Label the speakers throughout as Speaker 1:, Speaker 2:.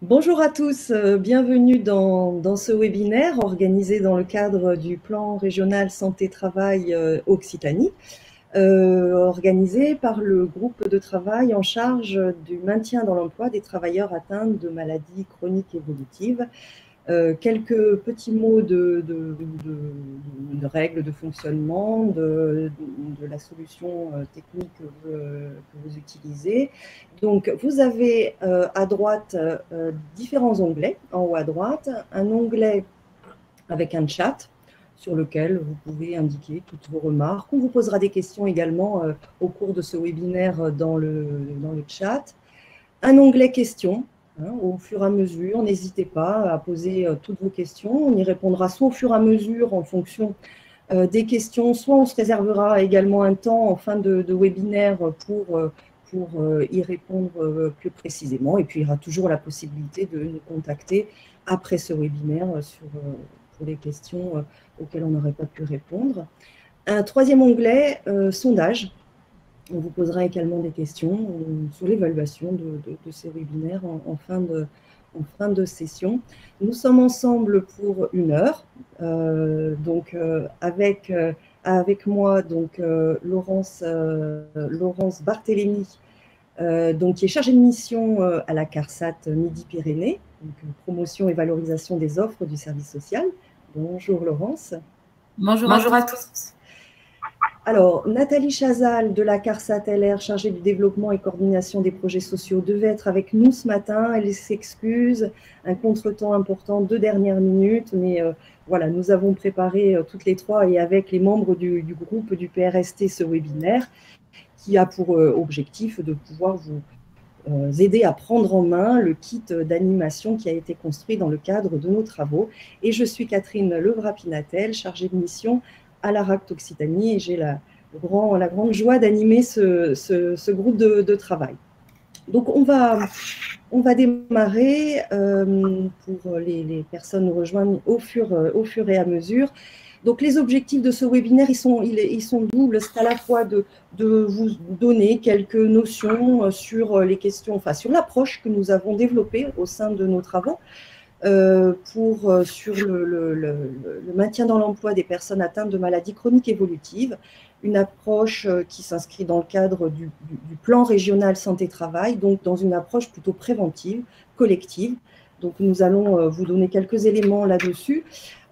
Speaker 1: Bonjour à tous, bienvenue dans ce webinaire organisé dans le cadre du plan régional santé-travail Occitanie, organisé par le groupe de travail en charge du maintien dans l'emploi des travailleurs atteints de maladies chroniques évolutives. Quelques petits mots de règles de fonctionnement, de la solution technique que vous utilisez. Donc, vous avez à droite différents onglets, en haut à droite, un onglet avec un chat sur lequel vous pouvez indiquer toutes vos remarques. On vous posera des questions également au cours de ce webinaire dans le chat. Un onglet questions. Au fur et à mesure, n'hésitez pas à poser toutes vos questions. On y répondra soit au fur et à mesure en fonction des questions, soit on se réservera également un temps en fin de webinaire pour y répondre plus précisément. Et puis, il y aura toujours la possibilité de nous contacter après ce webinaire pour les questions auxquelles on n'aurait pas pu répondre. Un troisième onglet, sondage. On vous posera également des questions sur l'évaluation de ces webinaires en fin de session. Nous sommes ensemble pour 1 heure, avec moi Laurence Barthélémy, qui est chargée de mission à la CARSAT Midi-Pyrénées, promotion et valorisation des offres du service social. Bonjour Laurence.
Speaker 2: Bonjour à tous.
Speaker 1: Alors, Nathalie Chazal de la CARSAT LR, chargée du développement et coordination des projets sociaux, devait être avec nous ce matin. Elle s'excuse, un contretemps important, 2 dernières minutes, mais voilà, nous avons préparé toutes les trois et avec les membres du groupe du PRST ce webinaire qui a pour objectif de pouvoir vous aider à prendre en main le kit d'animation qui a été construit dans le cadre de nos travaux. Et je suis Catherine Levrat-Pinatel, chargée de mission à la RACT Occitanie, et j'ai la grande joie d'animer ce groupe de travail. Donc on va démarrer pour les personnes nous rejoignent au fur et à mesure. Donc les objectifs de ce webinaire, ils sont doubles. C'est à la fois de vous donner quelques notions sur les questions, enfin sur l'approche que nous avons développée au sein de nos travaux, sur le maintien dans l'emploi des personnes atteintes de maladies chroniques évolutives, une approche qui s'inscrit dans le cadre du plan régional santé-travail, donc dans une approche plutôt préventive, collective. Donc nous allons vous donner quelques éléments là-dessus.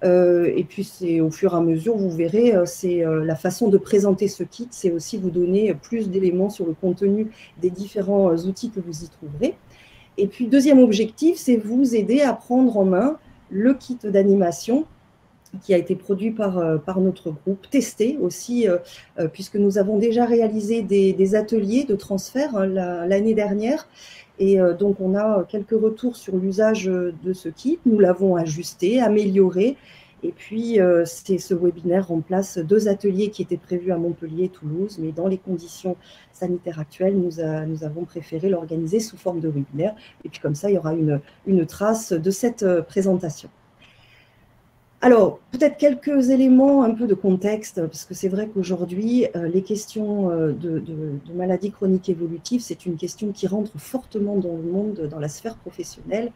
Speaker 1: Et puis c'est au fur et à mesure, vous verrez, c'est la façon de présenter ce kit, c'est aussi vous donner plus d'éléments sur le contenu des différents outils que vous y trouverez. Et puis, deuxième objectif, c'est vous aider à prendre en main le kit d'animation qui a été produit par notre groupe, testé aussi, puisque nous avons déjà réalisé des ateliers de transfert l'année dernière. Et donc, on a quelques retours sur l'usage de ce kit. Nous l'avons ajusté, amélioré. Et puis, ce webinaire remplace 2 ateliers qui étaient prévus à Montpellier et Toulouse, mais dans les conditions sanitaires actuelles, nous avons préféré l'organiser sous forme de webinaire. Et puis, comme ça, il y aura une trace de cette présentation. Alors, peut-être quelques éléments un peu de contexte, parce que c'est vrai qu'aujourd'hui, les questions de maladies chroniques évolutives, c'est une question qui rentre fortement dans le monde, dans la sphère professionnelle.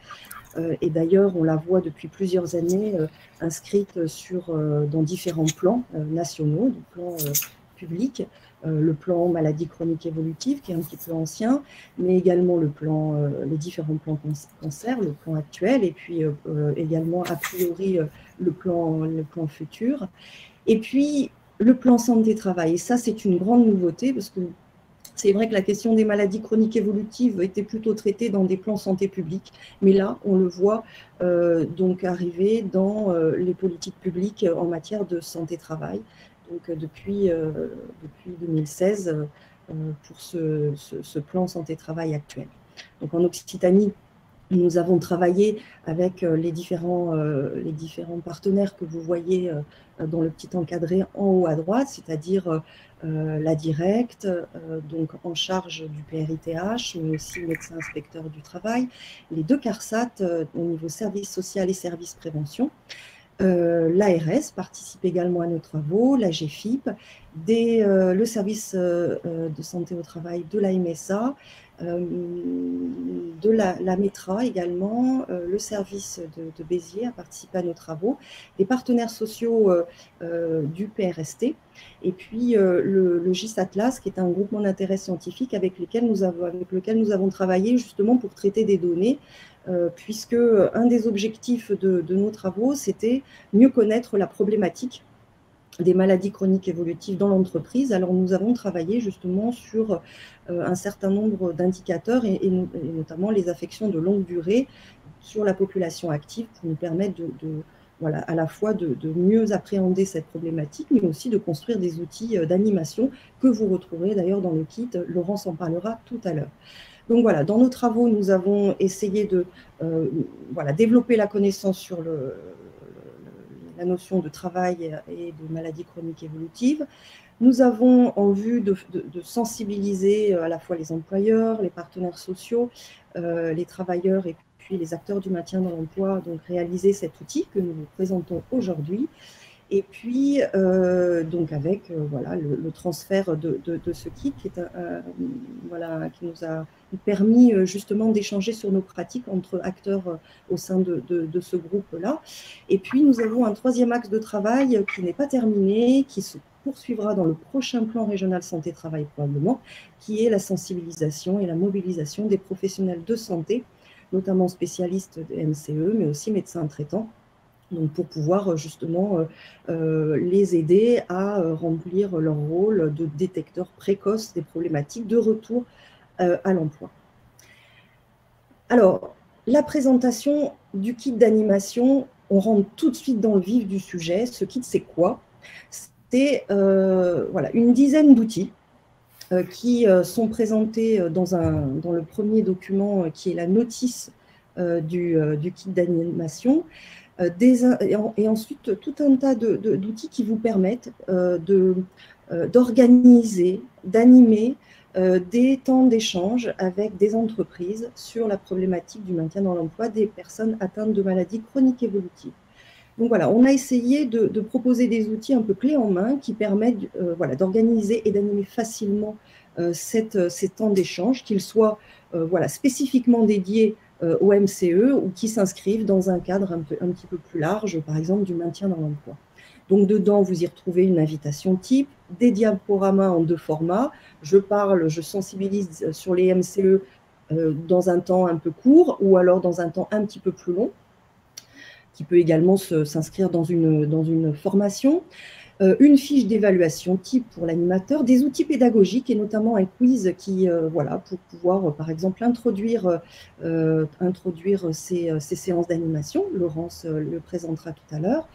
Speaker 1: Et d'ailleurs, on la voit depuis plusieurs années inscrite dans différents plans nationaux, des plans publics, le plan maladie chronique évolutive qui est un petit peu ancien, mais également les différents plans cancer, le plan actuel, et puis également a priori le plan futur. Et puis le plan santé-travail. Et ça, c'est une grande nouveauté parce que c'est vrai que la question des maladies chroniques évolutives était plutôt traitée dans des plans santé publique, mais là, on le voit donc arriver dans les politiques publiques en matière de santé-travail. Donc depuis 2016 pour ce plan santé-travail actuel. Donc en Occitanie, nous avons travaillé avec les différents partenaires que vous voyez dans le petit encadré en haut à droite, c'est-à-dire la directe, donc en charge du PRITH, mais aussi le médecin inspecteur du travail, les 2 CARSAT au niveau service social et service prévention. L'ARS participe également à nos travaux, la GFIP, le service de santé au travail de la MSA, de la METRA également, le service de Béziers a participé à nos travaux, des partenaires sociaux du PRST, et puis le GIS Atlas, qui est un groupement d'intérêt scientifique avec lequel nous avons travaillé justement pour traiter des données, puisque un des objectifs de nos travaux, c'était mieux connaître la problématique des maladies chroniques évolutives dans l'entreprise. Alors nous avons travaillé justement sur un certain nombre d'indicateurs et notamment les affections de longue durée sur la population active pour nous permettre voilà, à la fois de mieux appréhender cette problématique, mais aussi de construire des outils d'animation que vous retrouverez d'ailleurs dans le kit. Laurence en parlera tout à l'heure. Donc voilà, dans nos travaux, nous avons essayé de voilà, développer la connaissance sur la notion de travail et de maladies chroniques évolutives. Nous avons en vue de sensibiliser à la fois les employeurs, les partenaires sociaux, les travailleurs et puis les acteurs du maintien dans l'emploi, donc réaliser cet outil que nous vous présentons aujourd'hui. Et puis, donc avec voilà, le transfert de ce kit qui, est voilà, qui nous a permis justement d'échanger sur nos pratiques entre acteurs au sein de ce groupe-là. Et puis, nous avons un troisième axe de travail qui n'est pas terminé, qui se poursuivra dans le prochain plan régional santé-travail probablement, qui est la sensibilisation et la mobilisation des professionnels de santé, notamment spécialistes de MCE, mais aussi médecins traitants, donc pour pouvoir justement les aider à remplir leur rôle de détecteur précoce des problématiques de retour à l'emploi. Alors, la présentation du kit d'animation, on rentre tout de suite dans le vif du sujet. Ce kit, c'est quoi? C'est voilà, une dizaine d'outils qui sont présentés dans le premier document qui est la notice du kit d'animation. Et ensuite, tout un tas d'outils qui vous permettent d'organiser, d'animer des temps d'échange avec des entreprises sur la problématique du maintien dans l'emploi des personnes atteintes de maladies chroniques évolutives. Donc voilà, on a essayé de proposer des outils un peu clés en main qui permettent voilà, d'organiser et d'animer facilement ces temps d'échange, qu'ils soient voilà, spécifiquement dédiés au MCE ou qui s'inscrivent dans un cadre un petit peu plus large, par exemple du maintien dans l'emploi. Donc dedans, vous y retrouvez une invitation type, des diaporamas en 2 formats. Je sensibilise sur les MCE dans un temps un peu court ou alors dans un temps un petit peu plus long, qui peut également s'inscrire dans une formation. Une fiche d'évaluation type pour l'animateur, des outils pédagogiques et notamment un quiz qui, voilà, pour pouvoir, par exemple, introduire ces séances d'animation. Laurence le présentera tout à l'heure.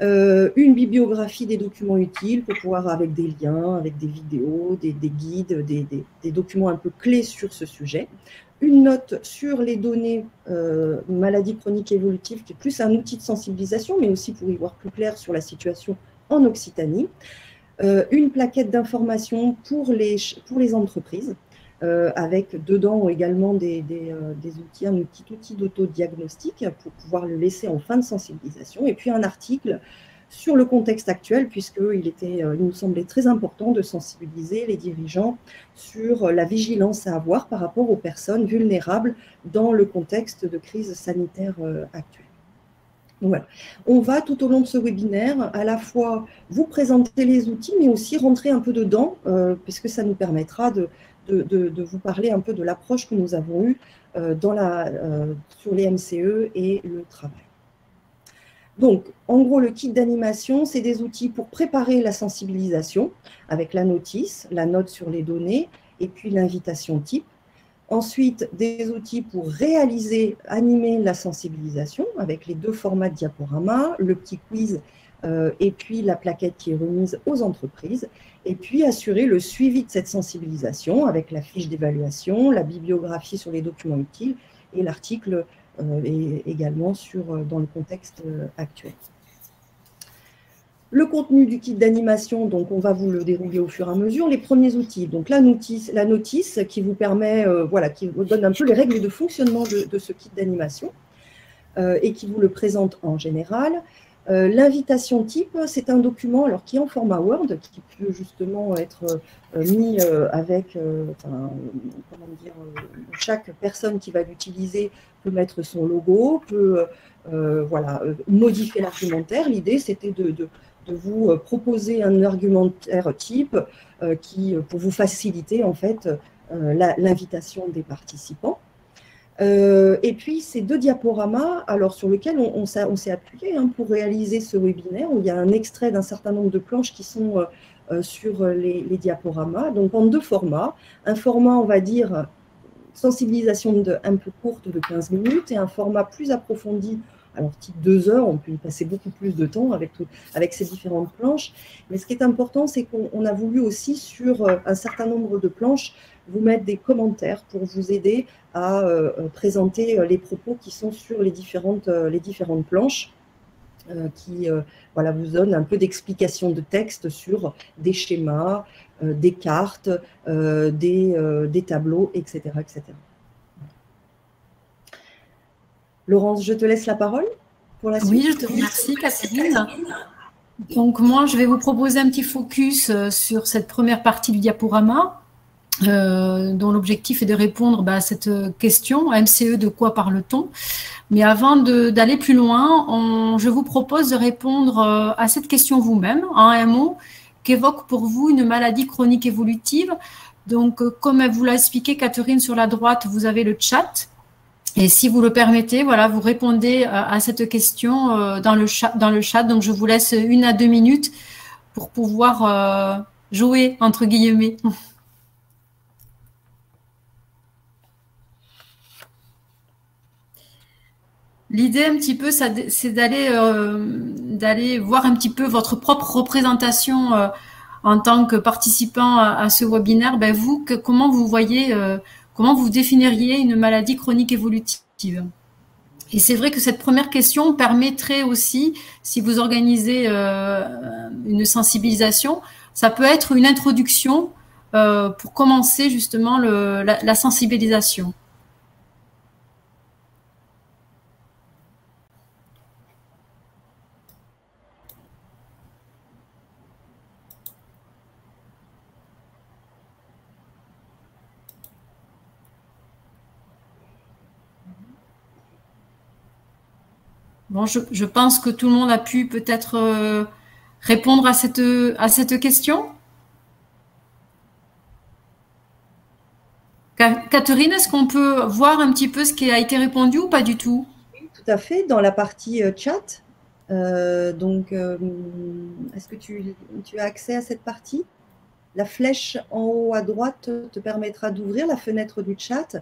Speaker 1: Une bibliographie des documents utiles pour pouvoir, avec des liens, avec des vidéos, des guides, des documents un peu clés sur ce sujet. Une note sur les données maladies chroniques évolutives, qui est plus un outil de sensibilisation, mais aussi pour y voir plus clair sur la situation en Occitanie, une plaquette d'information pour les entreprises, avec dedans également des outils, un petit outil d'autodiagnostic pour pouvoir le laisser en fin de sensibilisation, et puis un article sur le contexte actuel, puisqu'il nous semblait très important de sensibiliser les dirigeants sur la vigilance à avoir par rapport aux personnes vulnérables dans le contexte de crise sanitaire actuelle. Donc voilà. On va tout au long de ce webinaire à la fois vous présenter les outils, mais aussi rentrer un peu dedans, puisque ça nous permettra de vous parler un peu de l'approche que nous avons eue sur les MCE et le travail. Donc, en gros, le kit d'animation, c'est des outils pour préparer la sensibilisation, avec la notice, la note sur les données, et puis l'invitation type. Ensuite, des outils pour réaliser, animer la sensibilisation avec les 2 formats de diaporama, le petit quiz et puis la plaquette qui est remise aux entreprises. Et puis assurer le suivi de cette sensibilisation avec la fiche d'évaluation, la bibliographie sur les documents utiles et l'article également dans le contexte actuel. Le contenu du kit d'animation, donc on va vous le dérouler au fur et à mesure. Les premiers outils, donc la notice qui vous permet, voilà, qui vous donne un peu les règles de fonctionnement de ce kit d'animation et qui vous le présente en général. L'invitation type, c'est un document alors, qui est en format Word, qui peut justement être mis avec, comment dire, chaque personne qui va l'utiliser peut mettre son logo, peut voilà, modifier l'argumentaire. L'idée, c'était de vous proposer un argumentaire type pour vous faciliter en fait l'invitation des participants. Et puis, ces 2 diaporamas, alors sur lesquels on s'est appuyé pour réaliser ce webinaire, où il y a un extrait d'un certain nombre de planches qui sont sur les diaporamas, donc en 2 formats. Un format, on va dire, sensibilisation un peu courte de 15 minutes et un format plus approfondi, alors type 2 heures, on peut y passer beaucoup plus de temps avec ces différentes planches. Mais ce qui est important, c'est qu'on a voulu aussi, sur un certain nombre de planches, vous mettre des commentaires pour vous aider à présenter les propos qui sont sur les différentes planches, qui voilà, vous donnent un peu d'explication de texte sur des schémas, des cartes, des tableaux, etc., etc. Laurence, je te laisse la parole pour la suite.
Speaker 2: Oui, je te remercie, Catherine. Donc, moi, je vais vous proposer un petit focus sur cette première partie du diaporama, dont l'objectif est de répondre à cette question, MCE, de quoi parle-t-on? Mais avant d'aller plus loin, je vous propose de répondre à cette question vous-même, en un mot, qu'évoque pour vous une maladie chronique évolutive. Donc, comme elle vous l'a expliqué, Catherine, sur la droite, vous avez le chat. Et si vous le permettez, voilà, vous répondez à cette question dans le chat. Donc, je vous laisse 1 à 2 minutes pour pouvoir jouer, entre guillemets. L'idée un petit peu, c'est d'aller voir un petit peu votre propre représentation en tant que participant à ce webinaire. Ben vous, comment vous voyez, comment vous définiriez une maladie chronique évolutive? Et c'est vrai que cette première question permettrait aussi, si vous organisez une sensibilisation, ça peut être une introduction pour commencer justement la sensibilisation. Bon, je pense que tout le monde a pu peut-être répondre à cette question. Catherine, est-ce qu'on peut voir un petit peu ce qui a été répondu ou pas du tout?
Speaker 1: Oui, tout à fait, dans la partie chat. Donc, est-ce que tu as accès à cette partie? La flèche en haut à droite te permettra d'ouvrir la fenêtre du chat.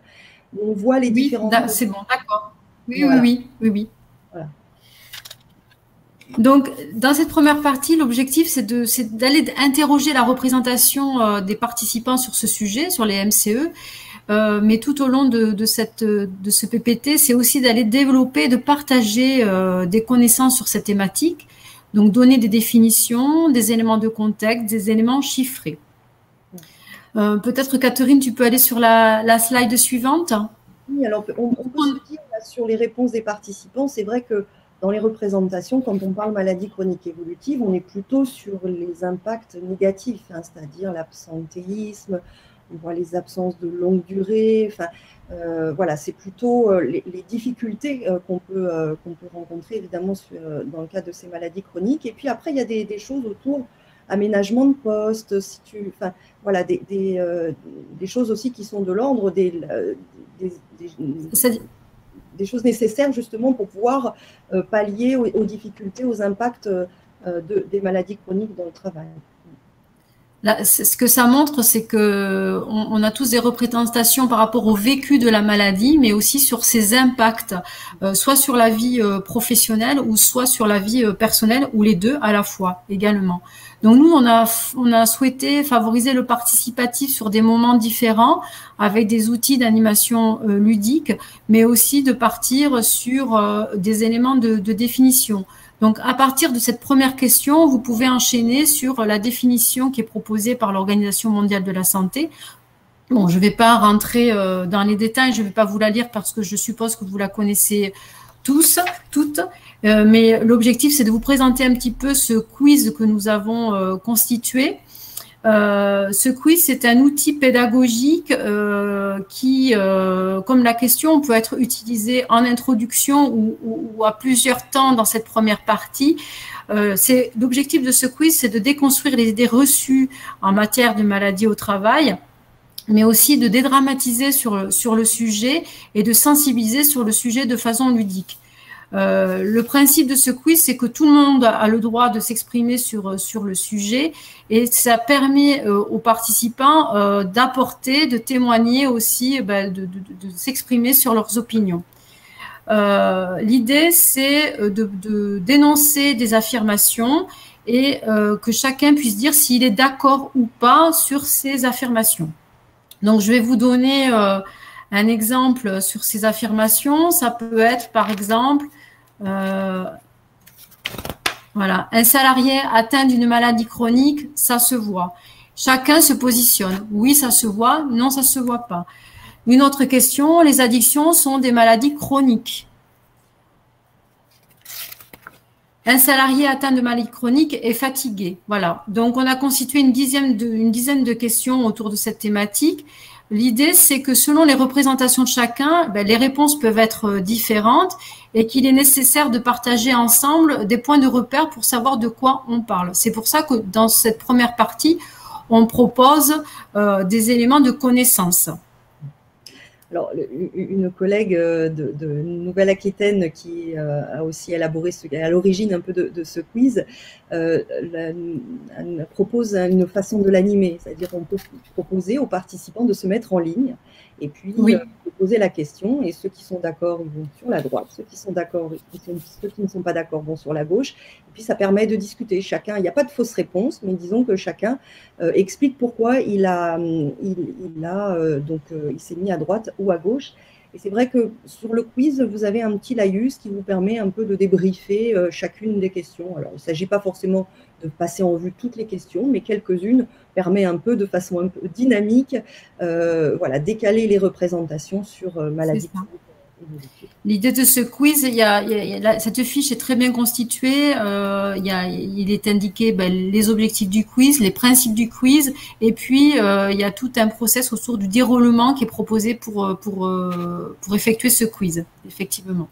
Speaker 1: On voit les différents…
Speaker 2: Oui, c'est bon, d'accord. Oui,
Speaker 1: voilà.
Speaker 2: oui. Voilà. Donc, dans cette première partie, l'objectif, c'est d'aller interroger la représentation des participants sur ce sujet, sur les MCE. Mais tout au long de ce PPT, c'est aussi d'aller développer, de partager des connaissances sur cette thématique. Donc, donner des définitions, des éléments de contexte, des éléments chiffrés. Peut-être, Catherine, tu peux aller sur la slide suivante.
Speaker 1: Oui, alors on peut se dire là, sur les réponses des participants, c'est vrai que dans les représentations, quand on parle maladie chronique évolutive, on est plutôt sur les impacts négatifs, c'est-à-dire l'absentéisme, on voit les absences de longue durée, enfin, voilà, c'est plutôt les difficultés qu'on peut rencontrer évidemment dans le cadre de ces maladies chroniques. Et puis après, il y a des choses autour, aménagement de poste, enfin, voilà, des choses aussi qui sont de l'ordre des choses nécessaires justement pour pouvoir pallier aux difficultés, aux impacts des maladies chroniques dans le travail.
Speaker 2: Là, ce que ça montre, c'est que on a tous des représentations par rapport au vécu de la maladie, mais aussi sur ses impacts, soit sur la vie professionnelle ou soit sur la vie personnelle, ou les deux à la fois également. Donc nous, on a souhaité favoriser le participatif sur des moments différents, avec des outils d'animation ludique, mais aussi de partir sur des éléments de définition. Donc, à partir de cette première question, vous pouvez enchaîner sur la définition qui est proposée par l'Organisation mondiale de la santé. Bon, je ne vais pas rentrer dans les détails, je ne vais pas vous la lire parce que je suppose que vous la connaissez tous, toutes. Mais l'objectif, c'est de vous présenter un petit peu ce quiz que nous avons constitué. Ce quiz, c'est un outil pédagogique qui, comme la question, peut être utilisé en introduction ou à plusieurs temps dans cette première partie. L'objectif de ce quiz, c'est de déconstruire les idées reçues en matière de maladie au travail, mais aussi de dédramatiser sur le sujet et de sensibiliser sur le sujet de façon ludique. Le principe de ce quiz, c'est que tout le monde a le droit de s'exprimer sur le sujet et ça permet aux participants d'apporter, de témoigner aussi, de s'exprimer sur leurs opinions. L'idée, c'est de dénoncer des affirmations et que chacun puisse dire s'il est d'accord ou pas sur ces affirmations. Donc, je vais vous donner un exemple sur ces affirmations. Ça peut être, par exemple, voilà, un salarié atteint d'une maladie chronique, ça se voit. Chacun se positionne. Oui, ça se voit. Non, ça se voit pas. Une autre question, les addictions sont des maladies chroniques. Un salarié atteint de maladie chronique est fatigué. Voilà. Donc, on a constitué une dizaine de questions autour de cette thématique. L'idée, c'est que selon les représentations de chacun, les réponses peuvent être différentes et qu'il est nécessaire de partager ensemble des points de repère pour savoir de quoi on parle. C'est pour ça que dans cette première partie, on propose des éléments de connaissance.
Speaker 1: Alors, une collègue de Nouvelle-Aquitaine qui a aussi élaboré, à l'origine un peu de ce quiz, propose une façon de l'animer. C'est-à-dire qu'on peut proposer aux participants de se mettre en ligne et puis poser la question. Et ceux qui sont d'accord, ils vont sur la droite. Ceux qui sont d'accord, ceux qui ne sont pas d'accord vont sur la gauche. Et puis, ça permet de discuter. Chacun, il n'y a pas de fausse réponse, mais disons que chacun explique pourquoi il s'est mis à droite ou à gauche. Et c'est vrai que sur le quiz, vous avez un petit laïus qui vous permet un peu de débriefer chacune des questions. Alors, il ne s'agit pas forcément de passer en vue toutes les questions, mais quelques-unes permet un peu de façon un peu dynamique, voilà, décaler les représentations sur maladie.
Speaker 2: L'idée de ce quiz, cette fiche est très bien constituée. Il est indiqué les objectifs du quiz, les principes du quiz, et puis il y a tout un process autour du déroulement qui est proposé pour effectuer ce quiz, effectivement.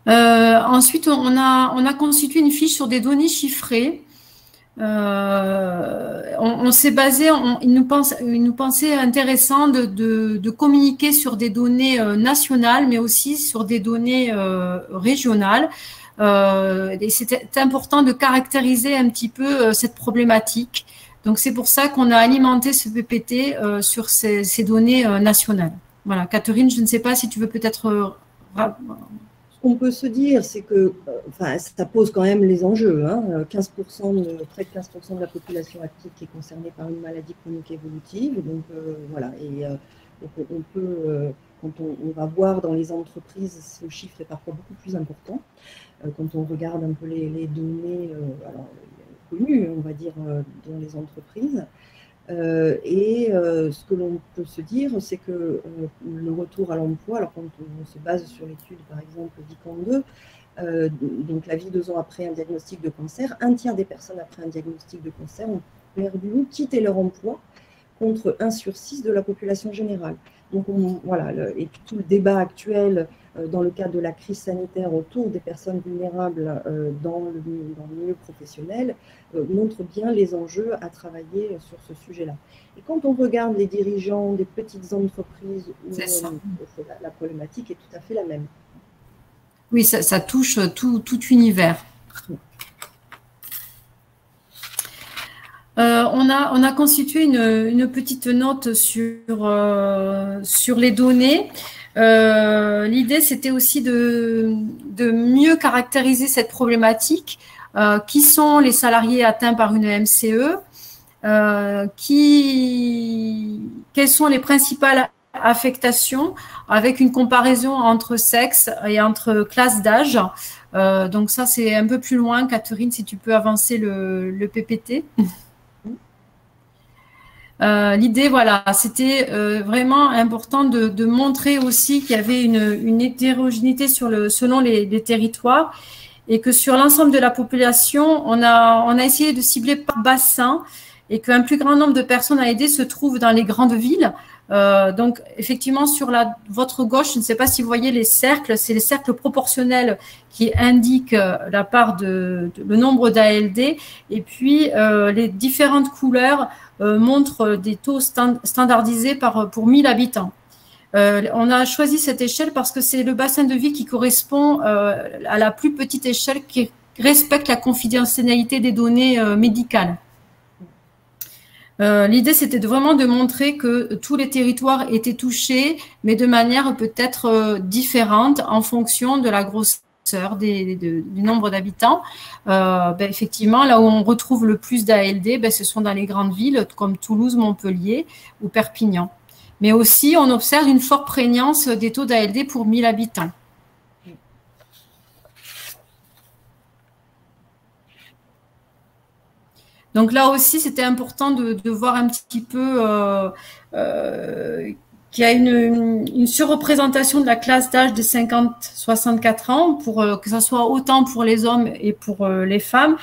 Speaker 2: Ensuite, on a constitué une fiche sur des données chiffrées. On s'est basé, il nous pensait intéressant de communiquer sur des données nationales, mais aussi sur des données régionales. Et c'était important de caractériser un petit peu cette problématique. Donc, c'est pour ça qu'on a alimenté ce PPT sur ces données nationales. Voilà, Catherine, je ne sais pas si tu veux peut-être...
Speaker 1: Ce qu'on peut se dire, c'est que ça pose quand même les enjeux. Hein. Près de 15% de la population active qui est concernée par une maladie chronique évolutive. Donc, voilà. Et on peut, quand on va voir dans les entreprises, ce chiffre est parfois beaucoup plus important. Quand on regarde un peu les données connues, on va dire, dans les entreprises. Ce que l'on peut se dire, c'est que le retour à l'emploi, alors quand on se base sur l'étude par exemple d'ICAN2, donc la vie 2 ans après un diagnostic de cancer, un tiers des personnes après un diagnostic de cancer ont perdu ou quitté leur emploi contre 1 sur 6 de la population générale. Donc voilà, et puis tout le débat actuel dans le cadre de la crise sanitaire autour des personnes vulnérables dans le milieu professionnel montre bien les enjeux à travailler sur ce sujet-là. Et quand on regarde les dirigeants des petites entreprises, la problématique est tout à fait la même.
Speaker 2: Oui, ça touche tout univers. On a constitué une petite note sur les données. L'idée, c'était aussi de mieux caractériser cette problématique. Qui sont les salariés atteints par une MCE? Quelles sont les principales affectations avec une comparaison entre sexe et entre classes d'âge? Donc ça, c'est un peu plus loin. Catherine, si tu peux avancer le PPT. L'idée, voilà, c'était vraiment important de montrer aussi qu'il y avait une hétérogénéité selon les territoires et que sur l'ensemble de la population, on a essayé de cibler par bassin et qu'un plus grand nombre de personnes à aider se trouvent dans les grandes villes. Donc, effectivement, sur votre gauche, je ne sais pas si vous voyez les cercles, c'est les cercles proportionnels qui indiquent la part le nombre d'ALD, et puis les différentes couleurs montrent des taux standardisés pour 1000 habitants. On a choisi cette échelle parce que c'est le bassin de vie qui correspond à la plus petite échelle qui respecte la confidentialité des données médicales. L'idée, c'était vraiment de montrer que tous les territoires étaient touchés, mais de manière peut-être différente en fonction de la grosseur du nombre d'habitants. Effectivement, là où on retrouve le plus d'ALD, ce sont dans les grandes villes comme Toulouse, Montpellier ou Perpignan. Mais aussi, on observe une forte prégnance des taux d'ALD pour 1000 habitants. Donc là aussi, c'était important de voir un petit peu qu'il y a une surreprésentation de la classe d'âge de 50-64 ans, pour que ce soit autant pour les hommes et pour les femmes,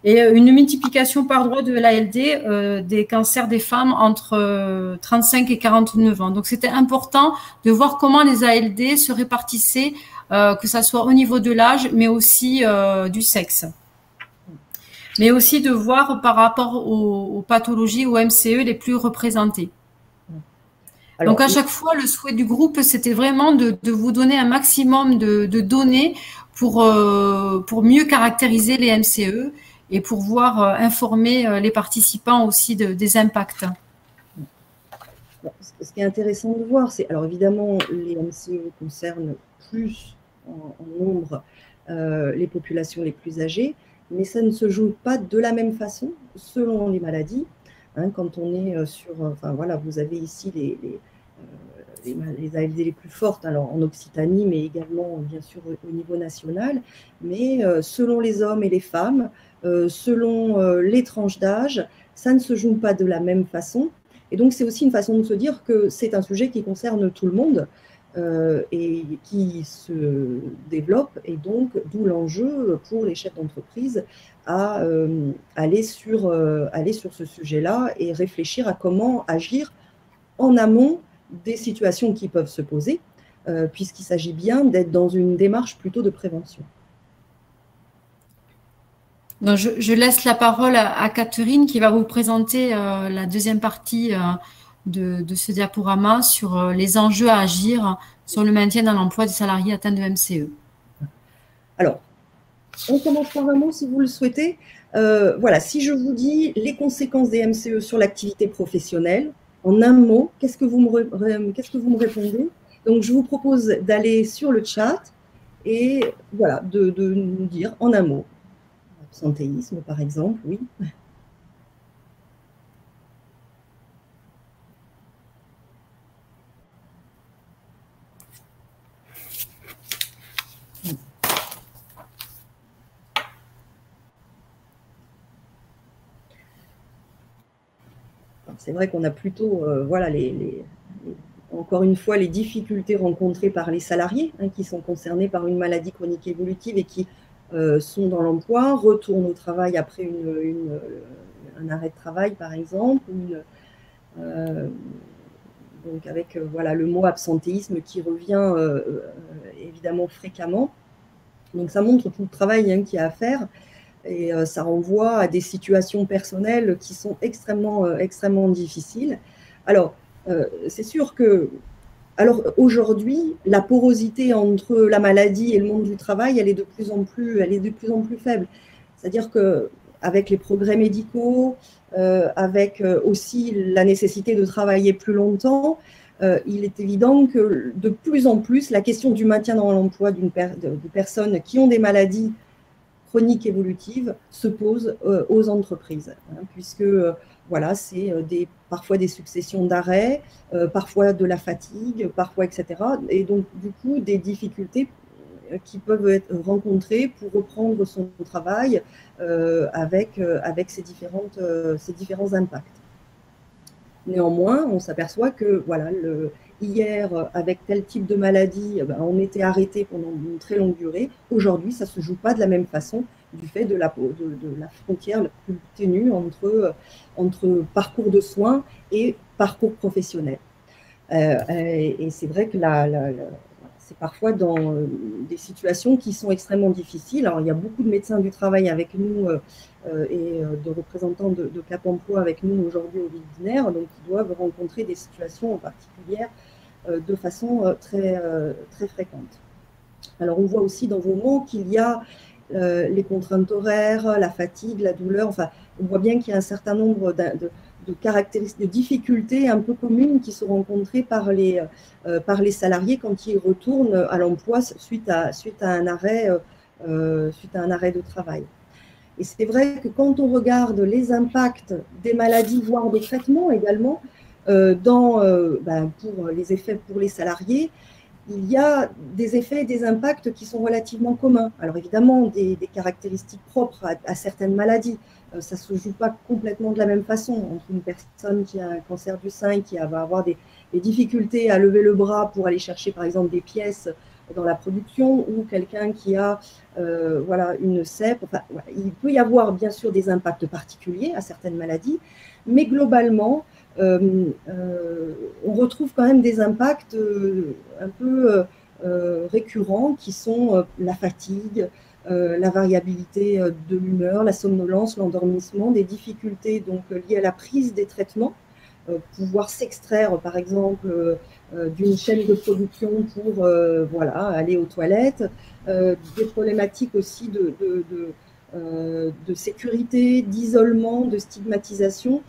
Speaker 2: et une multiplication par droit de l'ALD des cancers des femmes entre 35 et 49 ans. Donc c'était important de voir comment les ALD se répartissaient, que ce soit au niveau de l'âge, mais aussi du sexe. Mais aussi de voir par rapport aux pathologies, aux MCE les plus représentées. Alors, donc, à chaque fois, le souhait du groupe, c'était vraiment de vous donner un maximum de données pour mieux caractériser les MCE et pour pouvoir informer les participants aussi des impacts.
Speaker 1: Ce qui est intéressant de voir, c'est, alors évidemment, les MCE concernent plus en nombre les populations les plus âgées, mais ça ne se joue pas de la même façon selon les maladies. Hein, quand on est sur, enfin voilà, vous avez ici les ALD les plus fortes, alors en Occitanie, mais également bien sûr au niveau national, mais selon les hommes et les femmes, selon les tranches d'âge, ça ne se joue pas de la même façon. Et donc c'est aussi une façon de se dire que c'est un sujet qui concerne tout le monde, et qui se développe, et donc d'où l'enjeu pour les chefs d'entreprise à aller sur ce sujet-là et réfléchir à comment agir en amont des situations qui peuvent se poser, puisqu'il s'agit bien d'être dans une démarche plutôt de prévention.
Speaker 2: Donc je laisse la parole à Catherine qui va vous présenter la deuxième partie de ce diaporama sur les enjeux à agir sur le maintien dans l'emploi des salariés atteints de MCE.
Speaker 1: Alors, on commence par un mot si vous le souhaitez. Voilà, si je vous dis les conséquences des MCE sur l'activité professionnelle, en un mot, qu'est-ce que vous me répondez? Donc, je vous propose d'aller sur le chat et voilà, de nous dire en un mot. Absentéisme, par exemple, oui. C'est vrai qu'on a plutôt, voilà, encore une fois, les difficultés rencontrées par les salariés hein, qui sont concernés par une maladie chronique évolutive et qui sont dans l'emploi, retournent au travail après un arrêt de travail, par exemple, donc avec voilà, le mot absentéisme qui revient évidemment fréquemment. Donc ça montre tout le travail hein, qu'il y a à faire. Et ça renvoie à des situations personnelles qui sont extrêmement difficiles. Alors, c'est sûr que, alors aujourd'hui, la porosité entre la maladie et le monde du travail, elle est de plus en plus faible. C'est-à-dire qu'avec les progrès médicaux, avec aussi la nécessité de travailler plus longtemps, il est évident que de plus en plus, la question du maintien dans l'emploi de personnes qui ont des maladies chronique évolutive se pose aux entreprises, hein, puisque voilà, c'est parfois des successions d'arrêts, parfois de la fatigue, parfois etc. Et donc du coup des difficultés qui peuvent être rencontrées pour reprendre son travail avec ces différents impacts. Néanmoins, on s'aperçoit que voilà, hier, avec tel type de maladie, on était arrêté pendant une très longue durée. Aujourd'hui, ça ne se joue pas de la même façon du fait de la frontière la plus ténue entre parcours de soins et parcours professionnel. Et c'est vrai que c'est parfois dans des situations qui sont extrêmement difficiles. Alors, il y a beaucoup de médecins du travail avec nous et de représentants de Cap Emploi avec nous aujourd'hui au webinaire, donc ils doivent rencontrer des situations en particulier de façon très fréquente. Alors, on voit aussi dans vos mots qu'il y a les contraintes horaires, la fatigue, la douleur. Enfin, on voit bien qu'il y a un certain nombre de caractéristiques, de difficultés un peu communes qui sont rencontrées par les salariés quand ils retournent à l'emploi suite à un arrêt de travail. Et c'est vrai que quand on regarde les impacts des maladies, voire des traitements également, pour les effets pour les salariés, il y a des effets et des impacts qui sont relativement communs. Alors évidemment, des caractéristiques propres à certaines maladies. Ça ne se joue pas complètement de la même façon entre une personne qui a un cancer du sein, qui va avoir des difficultés à lever le bras pour aller chercher par exemple des pièces dans la production, ou quelqu'un qui a une CEP. Enfin, il peut y avoir bien sûr des impacts particuliers à certaines maladies, mais globalement, on retrouve quand même des impacts un peu récurrents qui sont la fatigue, la variabilité de l'humeur, la somnolence, l'endormissement, des difficultés donc liées à la prise des traitements, pouvoir s'extraire par exemple d'une chaîne de production pour aller aux toilettes, des problématiques aussi de sécurité, d'isolement, de stigmatisation,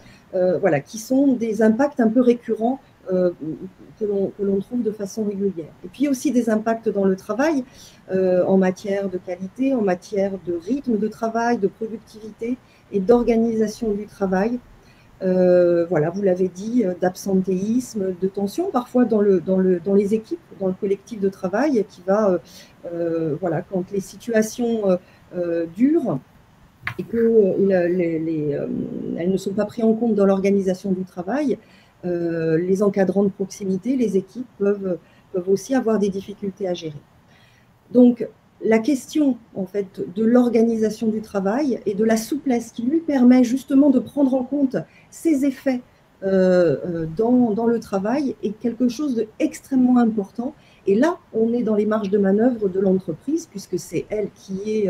Speaker 1: qui sont des impacts un peu récurrents que l'on trouve de façon régulière. Et puis aussi des impacts dans le travail, en matière de qualité, en matière de rythme de travail, de productivité et d'organisation du travail. Vous l'avez dit, d'absentéisme, de tension parfois dans les équipes, dans le collectif de travail, qui va, quand les situations durent et qu'elles ne sont pas prises en compte dans l'organisation du travail, les encadrants de proximité, les équipes peuvent aussi avoir des difficultés à gérer. Donc, la question en fait de l'organisation du travail et de la souplesse qui lui permet justement de prendre en compte ces effets dans le travail est quelque chose d'extrêmement important. Et là, on est dans les marges de manœuvre de l'entreprise, puisque c'est elle qui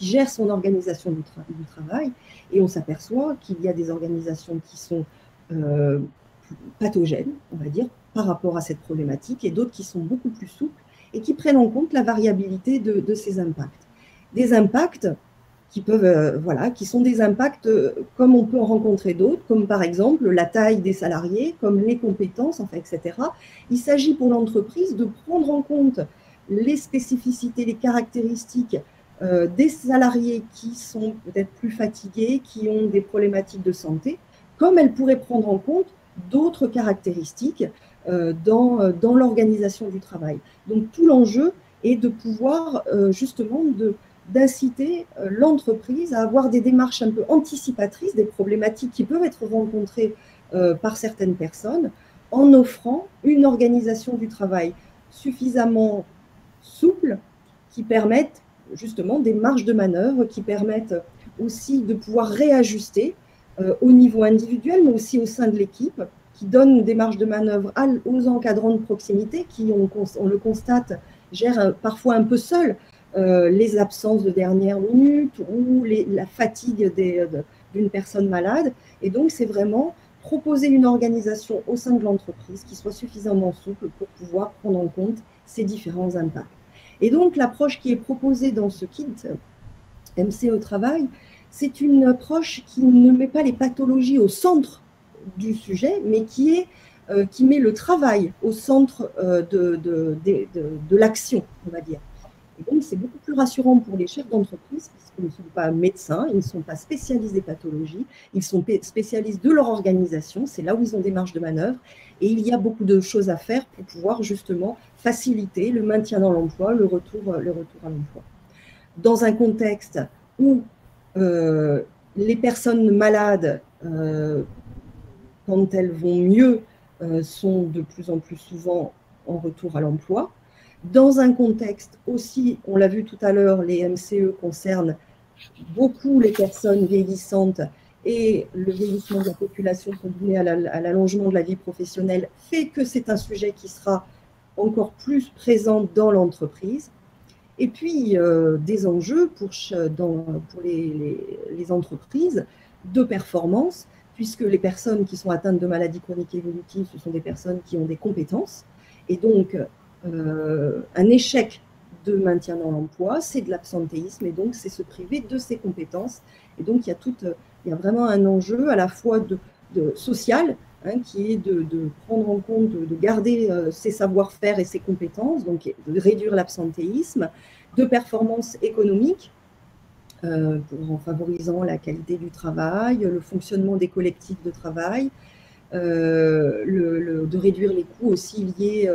Speaker 1: gère son organisation du travail. Et on s'aperçoit qu'il y a des organisations qui sont pathogènes, on va dire, par rapport à cette problématique, et d'autres qui sont beaucoup plus souples et qui prennent en compte la variabilité de ces impacts. Des impacts qui peuvent, qui sont des impacts comme on peut en rencontrer d'autres, comme par exemple la taille des salariés, comme les compétences, etc. Il s'agit pour l'entreprise de prendre en compte les spécificités, les caractéristiques des salariés qui sont peut-être plus fatigués, qui ont des problématiques de santé, comme elle pourrait prendre en compte d'autres caractéristiques dans l'organisation du travail. Donc tout l'enjeu est de pouvoir justement d'inciter l'entreprise à avoir des démarches un peu anticipatrices des problématiques qui peuvent être rencontrées par certaines personnes, en offrant une organisation du travail suffisamment souple qui permette justement des marges de manœuvre, qui permettent aussi de pouvoir réajuster au niveau individuel, mais aussi au sein de l'équipe, qui donne des marges de manœuvre aux encadrants de proximité qui, on le constate, gèrent parfois un peu seuls les absences de dernière minute ou la fatigue d'une personne malade. Et donc, c'est vraiment proposer une organisation au sein de l'entreprise qui soit suffisamment souple pour pouvoir prendre en compte ces différents impacts. Et donc, l'approche qui est proposée dans ce kit MC au travail, c'est une approche qui ne met pas les pathologies au centre du sujet, mais qui met le travail au centre de l'action, on va dire. Et donc, c'est beaucoup plus rassurant pour les chefs d'entreprise, puisqu'ils ne sont pas médecins, ils ne sont pas spécialistes des pathologies, ils sont spécialistes de leur organisation, c'est là où ils ont des marges de manœuvre, et il y a beaucoup de choses à faire pour pouvoir justement faciliter le maintien dans l'emploi, le retour à l'emploi. Dans un contexte où les personnes malades quand elles vont mieux, sont de plus en plus souvent en retour à l'emploi. Dans un contexte aussi, on l'a vu tout à l'heure, les MCE concernent beaucoup les personnes vieillissantes et le vieillissement de la population combiné à l'allongement de la vie professionnelle fait que c'est un sujet qui sera encore plus présent dans l'entreprise. Et puis, des enjeux pour les entreprises de performance, puisque les personnes qui sont atteintes de maladies chroniques évolutives, ce sont des personnes qui ont des compétences. Et donc, un échec de maintien dans l'emploi, c'est de l'absentéisme, et donc c'est se priver de ses compétences. Et donc, il y a vraiment un enjeu à la fois social, qui est de prendre en compte, de garder ses savoir-faire et ses compétences, donc de réduire l'absentéisme, de performance économique, en favorisant la qualité du travail, le fonctionnement des collectifs de travail, de réduire les coûts aussi liés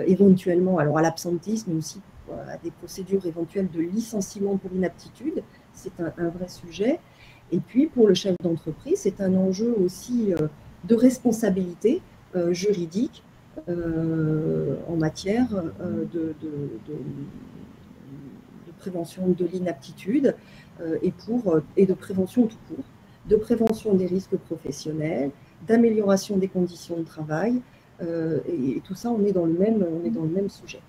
Speaker 1: éventuellement à l'absentéisme, mais aussi à des procédures éventuelles de licenciement pour inaptitude. C'est un vrai sujet. Et puis, pour le chef d'entreprise, c'est un enjeu aussi de responsabilité juridique en matière de prévention de l'inaptitude et de prévention tout court, de prévention des risques professionnels, d'amélioration des conditions de travail, et tout ça, on est dans le même sujet.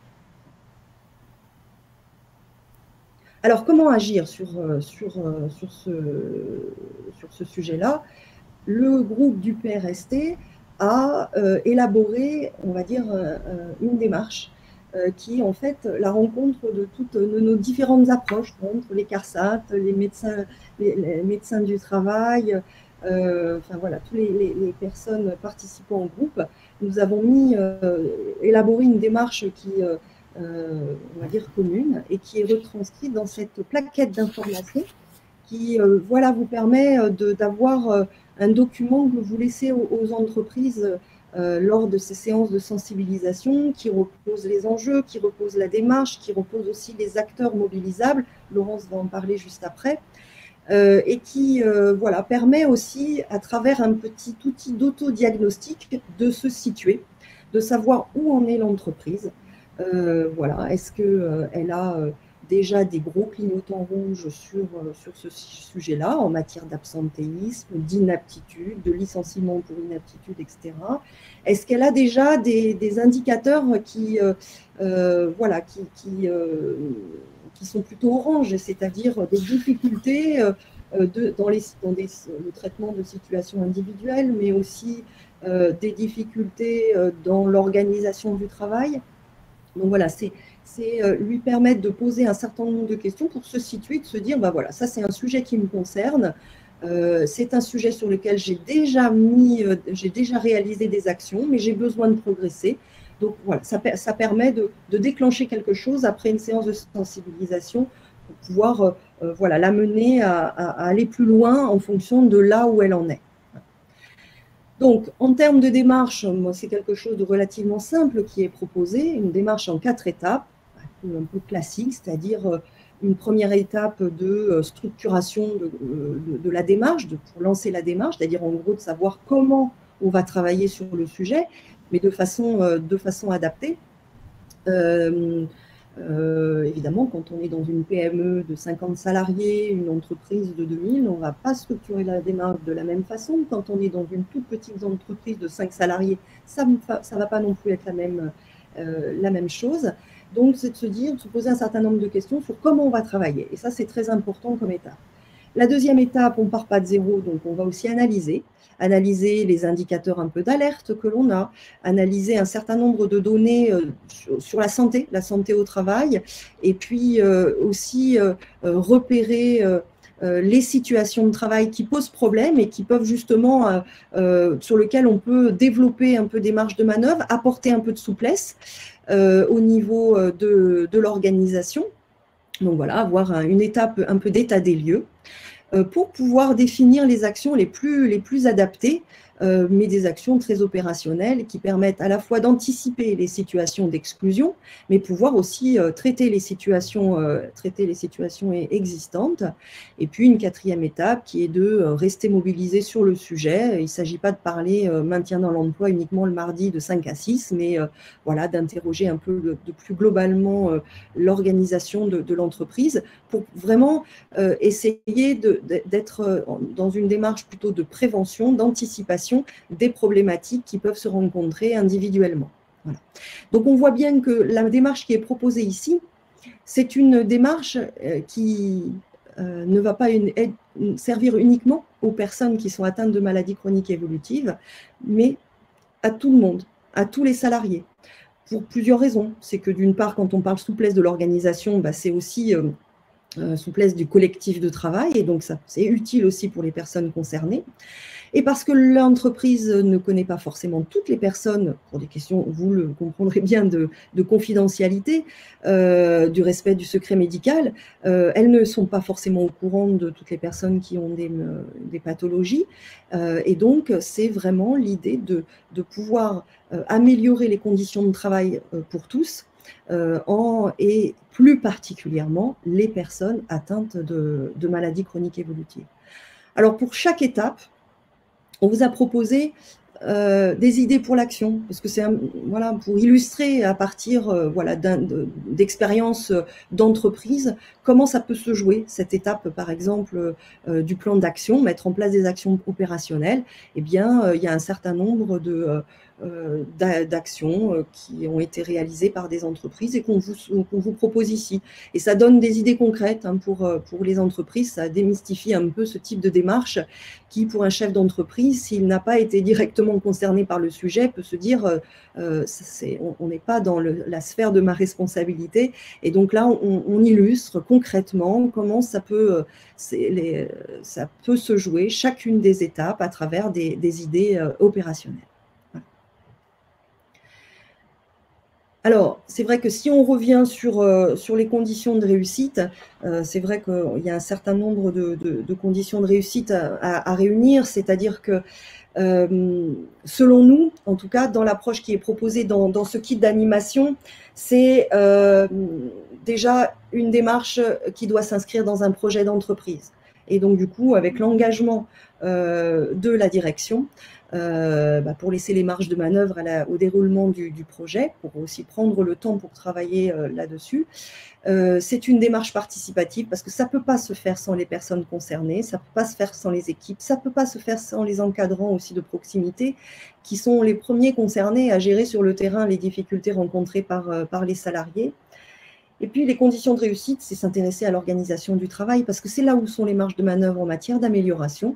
Speaker 1: Alors, comment agir sur ce sujet-là? Le groupe du PRST a élaboré, on va dire, une démarche qui est en fait la rencontre de toutes nos différentes approches, entre les CARSAT, les médecins du travail, enfin voilà, toutes les personnes participant au groupe. Nous avons élaboré une démarche qui on va dire commune, et qui est retranscrite dans cette plaquette d'information qui voilà, vous permet d'avoir un document que vous laissez aux entreprises lors de ces séances de sensibilisation, qui repose les enjeux, qui repose la démarche, qui repose aussi les acteurs mobilisables. Laurence va en parler juste après. Et qui voilà, permet aussi, à travers un petit outil d'autodiagnostic, de se situer, de savoir où en est l'entreprise. Voilà, est-ce qu'elle a déjà des gros clignotants rouges sur ce sujet-là, en matière d'absentéisme, d'inaptitude, de licenciement pour inaptitude, etc. Est-ce qu'elle a déjà des indicateurs qui sont plutôt orange, c'est-à-dire des difficultés dans le traitement de situations individuelles, mais aussi des difficultés dans l'organisation du travail? Donc voilà, c'est lui permettre de poser un certain nombre de questions pour se situer, de se dire, bah voilà, ça c'est un sujet qui me concerne, c'est un sujet sur lequel j'ai déjà réalisé des actions, mais j'ai besoin de progresser. Donc voilà, ça permet de déclencher quelque chose après une séance de sensibilisation pour pouvoir voilà, l'amener à aller plus loin en fonction de là où elle en est. Donc, en termes de démarche, c'est quelque chose de relativement simple qui est proposé, une démarche en 4 étapes, un peu classique, c'est-à-dire une première étape de structuration de la démarche, pour lancer la démarche, c'est-à-dire en gros de savoir comment on va travailler sur le sujet, mais de façon adaptée. Évidemment, quand on est dans une PME de 50 salariés, une entreprise de 2000, on ne va pas structurer la démarche de la même façon. Quand on est dans une toute petite entreprise de 5 salariés, ça ne va pas non plus être la même chose. Donc, c'est de se poser un certain nombre de questions sur comment on va travailler. Et ça, c'est très important comme étape. La deuxième étape, on ne part pas de zéro, donc on va aussi analyser les indicateurs un peu d'alerte que l'on a, analyser un certain nombre de données sur la santé au travail, et puis aussi repérer les situations de travail qui posent problème et qui peuvent justement, sur lesquelles on peut développer un peu des marges de manœuvre, apporter un peu de souplesse au niveau de l'organisation. Donc voilà, avoir une étape un peu d'état des lieux. pour pouvoir définir les actions les plus adaptées, mais des actions très opérationnelles qui permettent à la fois d'anticiper les situations d'exclusion, mais pouvoir aussi traiter les situations existantes. Et puis une quatrième étape qui est de rester mobilisé sur le sujet. Il ne s'agit pas de parler maintien dans l'emploi uniquement le mardi de 5 à 6, mais voilà, d'interroger un peu de plus globalement l'organisation de l'entreprise pour vraiment essayer d'être dans une démarche plutôt de prévention, d'anticipation des problématiques qui peuvent se rencontrer individuellement. Voilà. Donc on voit bien que la démarche qui est proposée ici, c'est une démarche qui ne va pas servir uniquement aux personnes qui sont atteintes de maladies chroniques évolutives, mais à tout le monde, à tous les salariés, pour plusieurs raisons. C'est que d'une part, quand on parle souplesse de l'organisation, bah, c'est aussi souplesse du collectif de travail, et donc c'est utile aussi pour les personnes concernées. Et parce que l'entreprise ne connaît pas forcément toutes les personnes, pour des questions, vous le comprendrez bien, de confidentialité, du respect du secret médical, elles ne sont pas forcément au courant de toutes les personnes qui ont des pathologies. Et donc, c'est vraiment l'idée de pouvoir améliorer les conditions de travail pour tous, et plus particulièrement les personnes atteintes de maladies chroniques évolutives. Alors, pour chaque étape, on vous a proposé des idées pour l'action, parce que c'est voilà, pour illustrer à partir voilà, d'expériences d'entreprise comment ça peut se jouer, cette étape par exemple du plan d'action, mettre en place des actions opérationnelles. Eh bien, il y a un certain nombre d'actions qui ont été réalisées par des entreprises et qu'on vous propose ici. Et ça donne des idées concrètes pour les entreprises, ça démystifie un peu ce type de démarche qui, pour un chef d'entreprise, s'il n'a pas été directement concerné par le sujet, peut se dire on n'est pas dans la sphère de ma responsabilité. Et donc là, on illustre concrètement comment ça peut se jouer, chacune des étapes, à travers des idées opérationnelles. Alors, c'est vrai que si on revient sur les conditions de réussite, c'est vrai qu'il y a un certain nombre de conditions de réussite à réunir, c'est-à-dire que, selon nous, en tout cas, dans l'approche qui est proposée dans ce kit d'animation, c'est déjà une démarche qui doit s'inscrire dans un projet d'entreprise. Et donc, du coup, avec l'engagement de la direction, pour laisser les marges de manœuvre au déroulement du projet, pour aussi prendre le temps pour travailler là-dessus. C'est une démarche participative parce que ça ne peut pas se faire sans les personnes concernées, ça ne peut pas se faire sans les équipes, ça ne peut pas se faire sans les encadrants aussi de proximité qui sont les premiers concernés à gérer sur le terrain les difficultés rencontrées par les salariés. Et puis, les conditions de réussite, c'est s'intéresser à l'organisation du travail parce que c'est là où sont les marges de manœuvre en matière d'amélioration.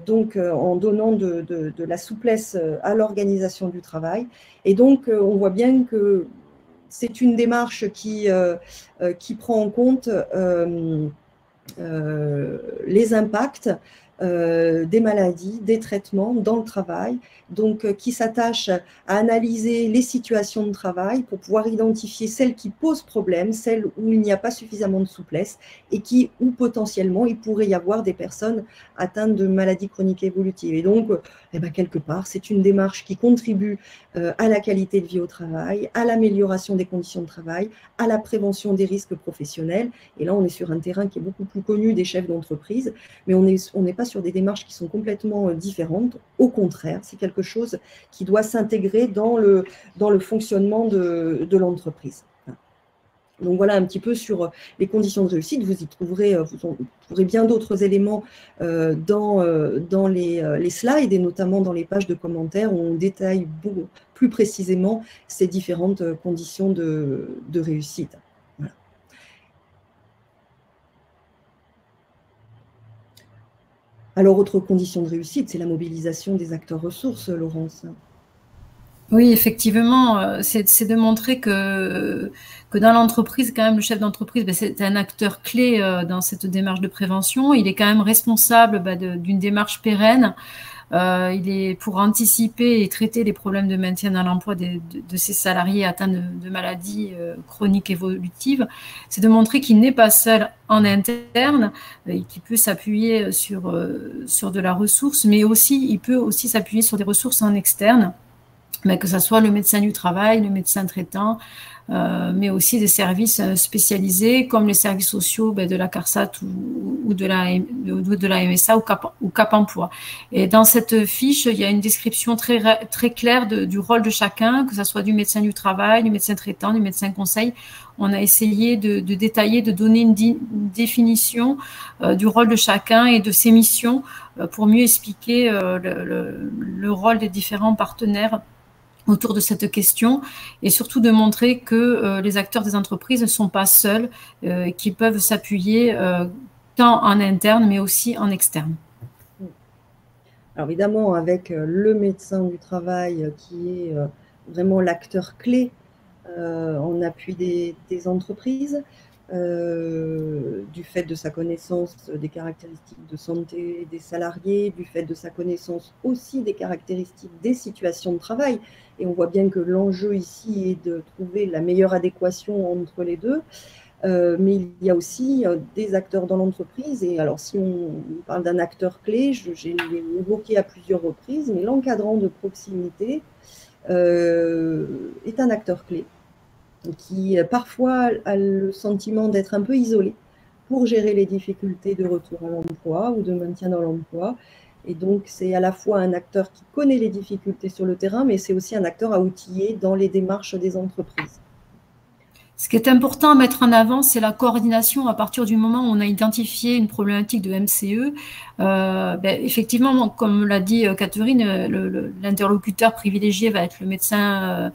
Speaker 1: Donc, en donnant de la souplesse à l'organisation du travail. Et donc, on voit bien que c'est une démarche qui prend en compte les impacts des maladies, des traitements dans le travail, donc qui s'attache à analyser les situations de travail pour pouvoir identifier celles qui posent problème, celles où il n'y a pas suffisamment de souplesse et où potentiellement il pourrait y avoir des personnes atteintes de maladies chroniques évolutives. Et donc, quelque part, c'est une démarche qui contribue à la qualité de vie au travail, à l'amélioration des conditions de travail, à la prévention des risques professionnels. Et là, on est sur un terrain qui est beaucoup plus connu des chefs d'entreprise, mais on n'est pas sur des démarches qui sont complètement différentes. Au contraire, c'est quelque chose qui doit s'intégrer dans le fonctionnement de l'entreprise. Donc voilà un petit peu sur les conditions de réussite. Vous trouverez bien d'autres éléments dans les slides et notamment dans les pages de commentaires où on détaille beaucoup plus précisément ces différentes conditions de réussite. Voilà. Alors, autre condition de réussite, c'est la mobilisation des acteurs ressources, Laurence.
Speaker 2: Oui, effectivement, c'est de montrer que dans l'entreprise, quand même, le chef d'entreprise, ben, c'est un acteur clé dans cette démarche de prévention. Il est quand même responsable d'une démarche pérenne. Il est pour anticiper et traiter les problèmes de maintien dans l'emploi de ses salariés atteints de maladies chroniques évolutives. C'est de montrer qu'il n'est pas seul en interne, et qu'il peut s'appuyer sur de la ressource, mais aussi il peut aussi s'appuyer sur des ressources en externe. Mais que ce soit le médecin du travail, le médecin traitant, mais aussi des services spécialisés comme les services sociaux de la CARSAT ou de la MSA ou Cap Emploi. Et dans cette fiche, il y a une description très claire du rôle de chacun, que ce soit du médecin du travail, du médecin traitant, du médecin conseil. On a essayé de détailler, de donner une définition du rôle de chacun et de ses missions pour mieux expliquer le rôle des différents partenaires autour de cette question, et surtout de montrer que les acteurs des entreprises ne sont pas seuls, qu'ils peuvent s'appuyer tant en interne mais aussi en externe.
Speaker 1: Alors évidemment, avec le médecin du travail qui est vraiment l'acteur clé en appui des entreprises, du fait de sa connaissance des caractéristiques de santé des salariés, du fait de sa connaissance aussi des caractéristiques des situations de travail. Et on voit bien que l'enjeu ici est de trouver la meilleure adéquation entre les deux. Mais il y a aussi des acteurs dans l'entreprise. Et alors, si on parle d'un acteur clé, j'ai évoqué à plusieurs reprises, mais l'encadrant de proximité est un acteur clé qui parfois a le sentiment d'être un peu isolé pour gérer les difficultés de retour à l'emploi ou de maintien dans l'emploi. Et donc, c'est à la fois un acteur qui connaît les difficultés sur le terrain, mais c'est aussi un acteur à outiller dans les démarches des entreprises.
Speaker 2: Ce qui est important à mettre en avant, c'est la coordination à partir du moment où on a identifié une problématique de MCE. Effectivement, comme l'a dit Catherine, l'interlocuteur privilégié va être le médecin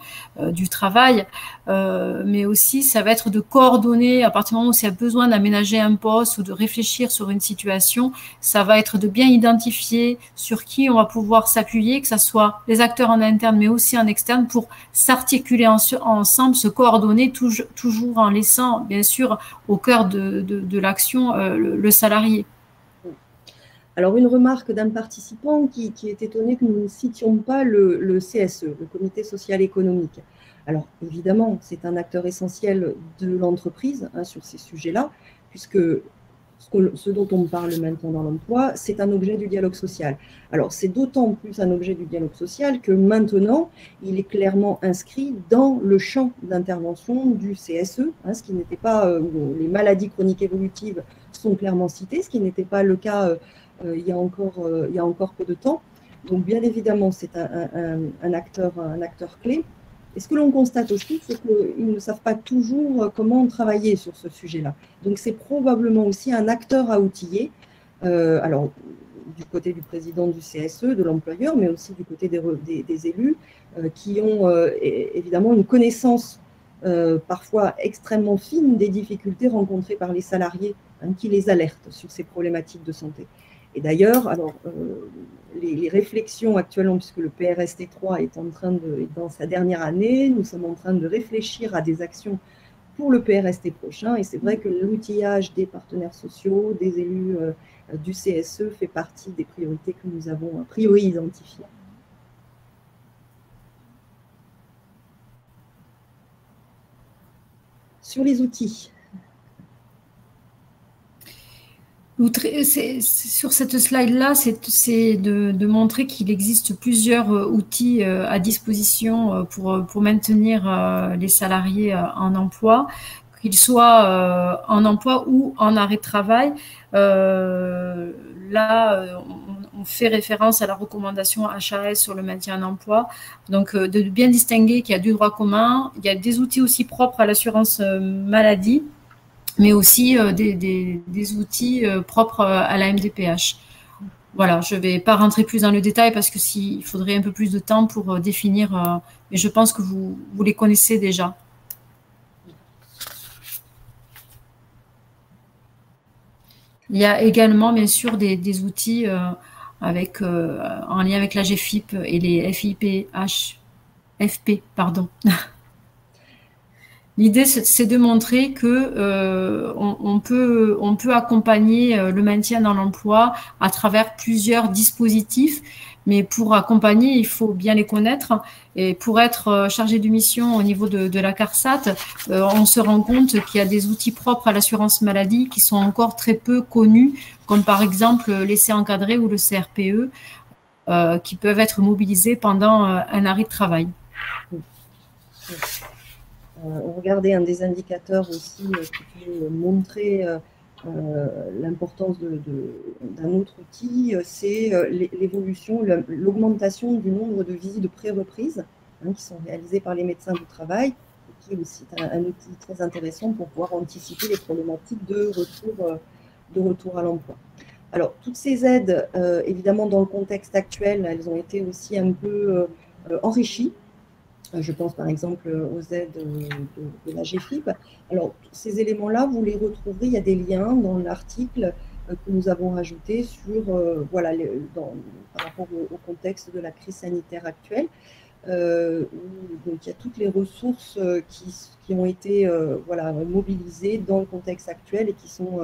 Speaker 2: du travail, mais aussi ça va être de coordonner à partir du moment où il y a besoin d'aménager un poste ou de réfléchir sur une situation, ça va être de bien identifier sur qui on va pouvoir s'appuyer, que ce soit les acteurs en interne mais aussi en externe, pour s'articuler ensemble, se coordonner, toujours en laissant bien sûr au cœur de l'action le salarié.
Speaker 1: Alors, une remarque d'un participant qui est étonné que nous ne citions pas le CSE, le Comité social économique. Alors, évidemment, c'est un acteur essentiel de l'entreprise sur ces sujets-là, puisque ce dont on parle maintenant dans l'emploi, c'est un objet du dialogue social. Alors, c'est d'autant plus un objet du dialogue social que maintenant, il est clairement inscrit dans le champ d'intervention du CSE, ce qui n'était pas, les maladies chroniques évolutives sont clairement citées, ce qui n'était pas le cas il y a encore peu de temps. Donc, bien évidemment, c'est un acteur clé. Et ce que l'on constate aussi, c'est qu'ils ne savent pas toujours comment travailler sur ce sujet-là. Donc, c'est probablement aussi un acteur à outiller, alors du côté du président du CSE, de l'employeur, mais aussi du côté des élus, qui ont évidemment une connaissance parfois extrêmement fine des difficultés rencontrées par les salariés, qui les alertent sur ces problématiques de santé. Et d'ailleurs, alors, les réflexions actuellement, puisque le PRST3 est dans sa dernière année, nous sommes en train de réfléchir à des actions pour le PRST prochain. Et c'est vrai que l'outillage des partenaires sociaux, des élus du CSE fait partie des priorités que nous avons a priori identifiées. Sur les outils.
Speaker 2: Sur cette slide-là, c'est de montrer qu'il existe plusieurs outils à disposition pour maintenir les salariés en emploi, qu'ils soient en emploi ou en arrêt de travail. Là, on fait référence à la recommandation HAS sur le maintien en emploi. Donc, de bien distinguer qu'il y a du droit commun, il y a des outils aussi propres à l'assurance maladie, mais aussi des outils propres à la MDPH. Voilà, je ne vais pas rentrer plus dans le détail parce que il faudrait un peu plus de temps pour définir, mais je pense que vous les connaissez déjà. Il y a également, bien sûr, des outils en lien avec la GFIP et les FIPH. FP, pardon. L'idée, c'est de montrer que on peut accompagner le maintien dans l'emploi à travers plusieurs dispositifs, mais pour accompagner, il faut bien les connaître. Et pour être chargé de mission au niveau de la CARSAT, on se rend compte qu'il y a des outils propres à l'assurance maladie qui sont encore très peu connus, comme par exemple l'essai encadré ou le CRPE, qui peuvent être mobilisés pendant un arrêt de travail.
Speaker 1: On regardait un des indicateurs aussi qui peut montrer l'importance d'un autre outil, c'est l'évolution, l'augmentation du nombre de visites de pré-reprise qui sont réalisées par les médecins du travail, qui est aussi un outil très intéressant pour pouvoir anticiper les problématiques de retour à l'emploi. Alors, toutes ces aides, évidemment, dans le contexte actuel, elles ont été aussi un peu enrichies. Je pense par exemple aux aides de la GFIP. Alors, ces éléments-là, vous les retrouverez, il y a des liens dans l'article que nous avons rajouté sur, voilà, par rapport au contexte de la crise sanitaire actuelle. Donc, il y a toutes les ressources qui ont été voilà, mobilisées dans le contexte actuel et qui sont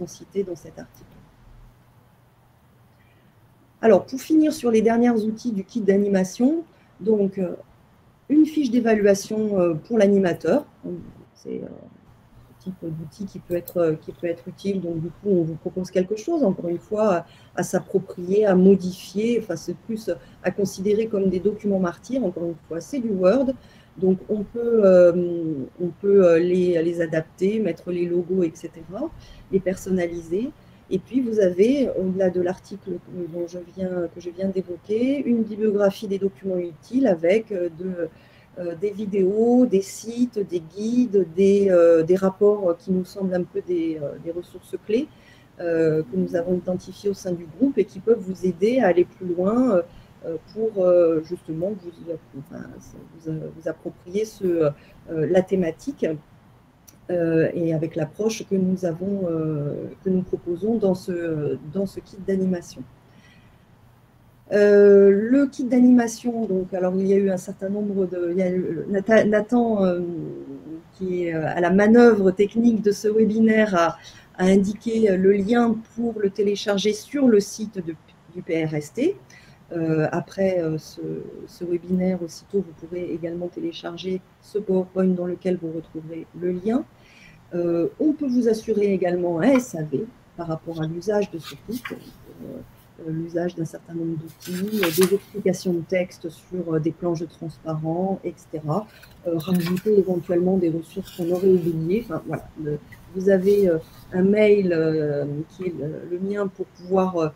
Speaker 1: citées dans cet article. Alors, pour finir sur les derniers outils du kit d'animation, donc, une fiche d'évaluation pour l'animateur. C'est un type d'outil qui peut être utile. Donc, du coup, on vous propose quelque chose, encore une fois, à s'approprier, à modifier. Enfin, c'est plus à considérer comme des documents martyrs. Encore une fois, c'est du Word. Donc, on peut les adapter, mettre les logos, etc., les personnaliser. Et puis, vous avez, au-delà de l'article que je viens d'évoquer, une bibliographie des documents utiles avec des vidéos, des sites, des guides, des rapports qui nous semblent un peu des ressources clés que nous avons identifiées au sein du groupe et qui peuvent vous aider à aller plus loin pour justement vous approprier la thématique. Et avec l'approche que nous proposons dans ce kit d'animation. Le kit d'animation, donc, alors il y a eu un certain nombre de... Il y a Nathan, qui est à la manœuvre technique de ce webinaire, a indiqué le lien pour le télécharger sur le site du PRST. Après ce webinaire, aussitôt, vous pourrez également télécharger ce PowerPoint dans lequel vous retrouverez le lien. On peut vous assurer également un SAV par rapport à l'usage de ce kit, l'usage d'un certain nombre d'outils, des explications de texte sur des planches de transparent, etc. Rajouter éventuellement des ressources qu'on aurait oubliées. Enfin, voilà. Vous avez un mail qui est le mien pour pouvoir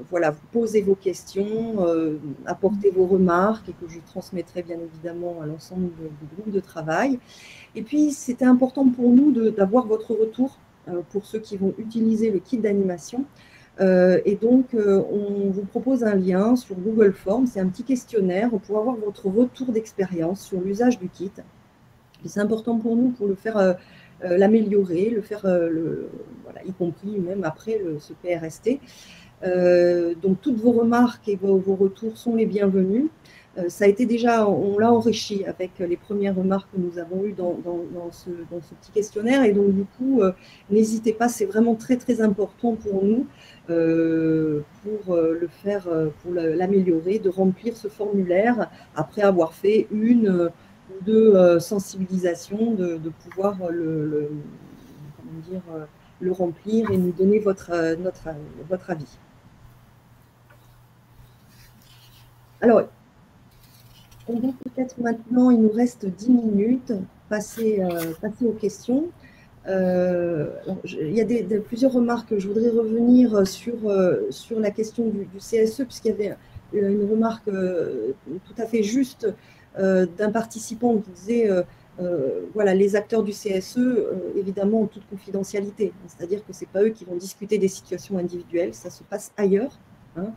Speaker 1: voilà, vous poser vos questions, apporter vos remarques et que je transmettrai bien évidemment à l'ensemble du groupe de travail. Et puis, c'était important pour nous d'avoir votre retour pour ceux qui vont utiliser le kit d'animation. Et donc, on vous propose un lien sur Google Forms, c'est un petit questionnaire pour avoir votre retour d'expérience sur l'usage du kit. C'est important pour nous pour le faire l'améliorer, le faire, voilà, y compris même après ce PRST. Donc, toutes vos remarques et vos retours sont les bienvenus. Ça a été déjà, on l'a enrichi avec les premières remarques que nous avons eues dans ce petit questionnaire. Et donc, du coup, n'hésitez pas, c'est vraiment très, très important pour nous pour le faire, pour l'améliorer, de remplir ce formulaire après avoir fait une ou deux sensibilisations, de pouvoir le remplir et nous donner votre avis. Alors, on va peut-être maintenant, il nous reste 10 minutes, passer aux questions. Il y a plusieurs remarques. Je voudrais revenir sur la question du CSE, puisqu'il y avait une remarque tout à fait juste d'un participant qui disait voilà, les acteurs du CSE, évidemment, ont toute confidentialité. C'est-à-dire que ce n'est pas eux qui vont discuter des situations individuelles, ça se passe ailleurs. Hein.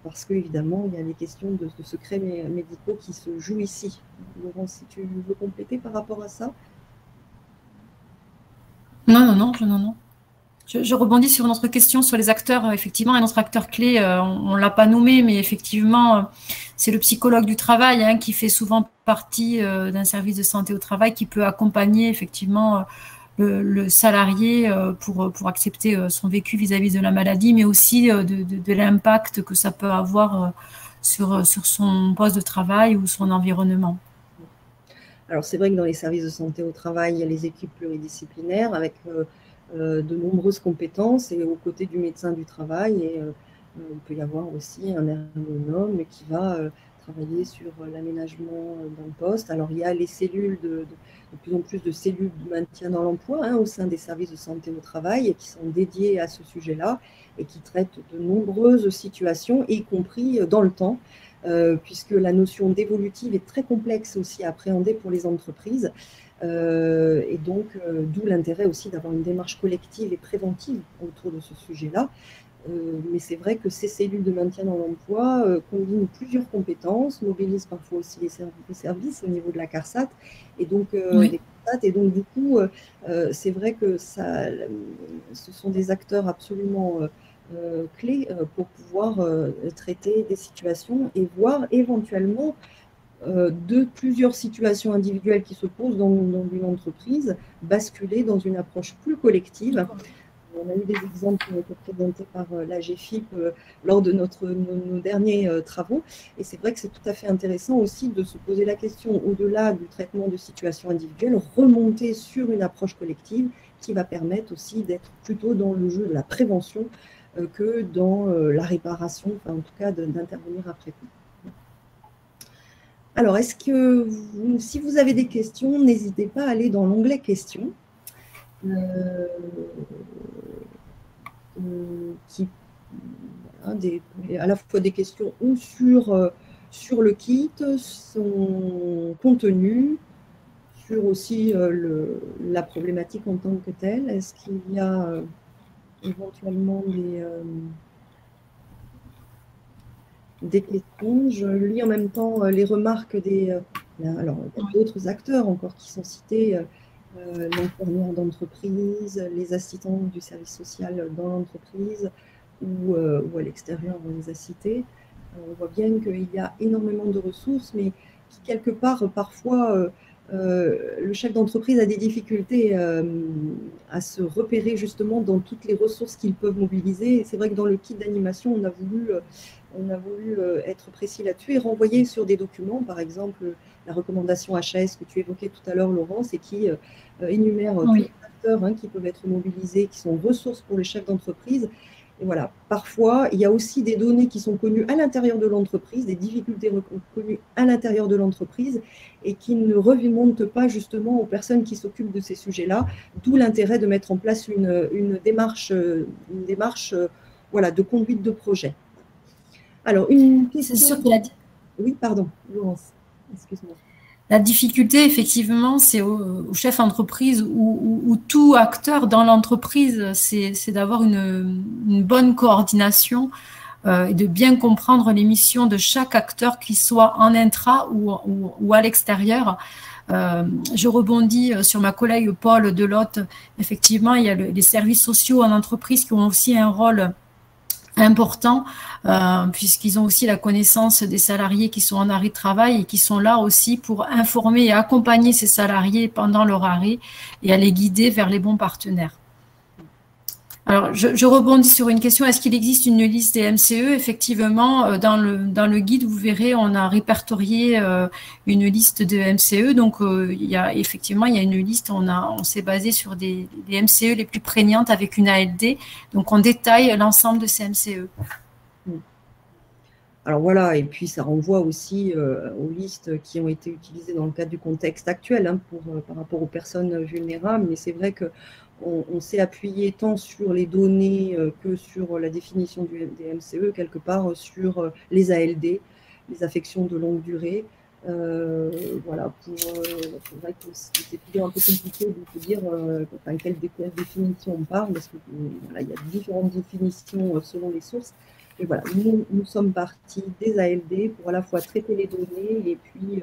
Speaker 1: Parce qu'évidemment, il y a des questions de secrets médicaux qui se jouent ici. Laurent, si tu veux compléter par rapport à ça?
Speaker 2: Non. Je rebondis sur notre question sur les acteurs. Effectivement, un autre acteur clé, on ne l'a pas nommé, mais effectivement, c'est le psychologue du travail hein, qui fait souvent partie d'un service de santé au travail qui peut accompagner effectivement le salarié pour accepter son vécu vis-à-vis de la maladie, mais aussi de l'impact que ça peut avoir sur son poste de travail ou son environnement.
Speaker 1: Alors, c'est vrai que dans les services de santé au travail, il y a les équipes pluridisciplinaires avec de nombreuses compétences et aux côtés du médecin du travail. Et il peut y avoir aussi un ergonome qui va travailler sur l'aménagement d'un poste. Alors, il y a les cellules de plus en plus de cellules de maintien dans l'emploi hein, au sein des services de santé au travail et qui sont dédiées à ce sujet-là et qui traitent de nombreuses situations, y compris dans le temps. Puisque la notion d'évolutive est très complexe aussi à appréhender pour les entreprises. Et donc, d'où l'intérêt aussi d'avoir une démarche collective et préventive autour de ce sujet-là. Mais c'est vrai que ces cellules de maintien dans l'emploi combinent plusieurs compétences, mobilisent parfois aussi les services au niveau de la CARSAT, et donc
Speaker 2: Oui.
Speaker 1: et donc du coup, c'est vrai que ce sont des acteurs absolument clés pour pouvoir traiter des situations et voir éventuellement de plusieurs situations individuelles qui se posent dans une entreprise basculer dans une approche plus collective. On a eu des exemples qui ont été présentés par l'AGFIP lors de nos derniers travaux. Et c'est vrai que c'est tout à fait intéressant aussi de se poser la question, au-delà du traitement de situations individuelles, remonter sur une approche collective qui va permettre aussi d'être plutôt dans le jeu de la prévention que dans la réparation, enfin, en tout cas d'intervenir après coup. Alors, est-ce que si vous avez des questions, n'hésitez pas à aller dans l'onglet questions. Qui voilà, à la fois des questions ou sur le kit, son contenu, sur aussi la problématique en tant que telle. Est-ce qu'il y a éventuellement des questions? Je lis en même temps les remarques alors, il y a d'autres acteurs encore qui sont cités. L'infirmière d'entreprise, les assistants du service social dans l'entreprise ou à l'extérieur, on les a cités. On voit bien qu'il y a énormément de ressources, mais qui, quelque part, parfois, le chef d'entreprise a des difficultés à se repérer justement dans toutes les ressources qu'ils peuvent mobiliser. Et c'est vrai que dans le kit d'animation, on a voulu être précis là-dessus et renvoyer sur des documents, par exemple la recommandation HAS que tu évoquais tout à l'heure, Laurence, et qui énumère tous les acteurs qui peuvent être mobilisés, qui sont ressources pour les chefs d'entreprise. Et voilà, parfois, il y a aussi des données qui sont connues à l'intérieur de l'entreprise, des difficultés connues à l'intérieur de l'entreprise et qui ne remontent pas justement aux personnes qui s'occupent de ces sujets-là, d'où l'intérêt de mettre en place une démarche voilà, de conduite de projet. Alors, une question…
Speaker 2: C'est sûr que
Speaker 1: Oui, pardon, Laurence, excuse-moi.
Speaker 2: La difficulté, effectivement, c'est au chef d'entreprise ou tout acteur dans l'entreprise, c'est d'avoir une bonne coordination et de bien comprendre les missions de chaque acteur, qu'il soit en intra ou à l'extérieur. Je rebondis sur ma collègue Paul Delotte. Effectivement, il y a les services sociaux en entreprise qui ont aussi un rôle important puisqu'ils ont aussi la connaissance des salariés qui sont en arrêt de travail et qui sont là aussi pour informer et accompagner ces salariés pendant leur arrêt et à les guider vers les bons partenaires. Alors, je rebondis sur une question. Est-ce qu'il existe une liste des MCE? Effectivement, dans le guide, vous verrez, on a répertorié une liste de MCE. Donc, il y a une liste. On s'est basé sur des MCE les plus prégnantes avec une ALD. Donc, on détaille l'ensemble de ces MCE.
Speaker 1: Alors voilà, et puis ça renvoie aussi aux listes qui ont été utilisées dans le cadre du contexte actuel par rapport aux personnes vulnérables. Mais c'est vrai qu'on s'est appuyé tant sur les données que sur la définition des MCE, quelque part sur les ALD, les affections de longue durée. Voilà, c'est vrai que c'est toujours un peu compliqué de dire quelle définition on parle, parce que voilà, il y a différentes définitions selon les sources. Et voilà, nous sommes partis des ALD pour à la fois traiter les données et puis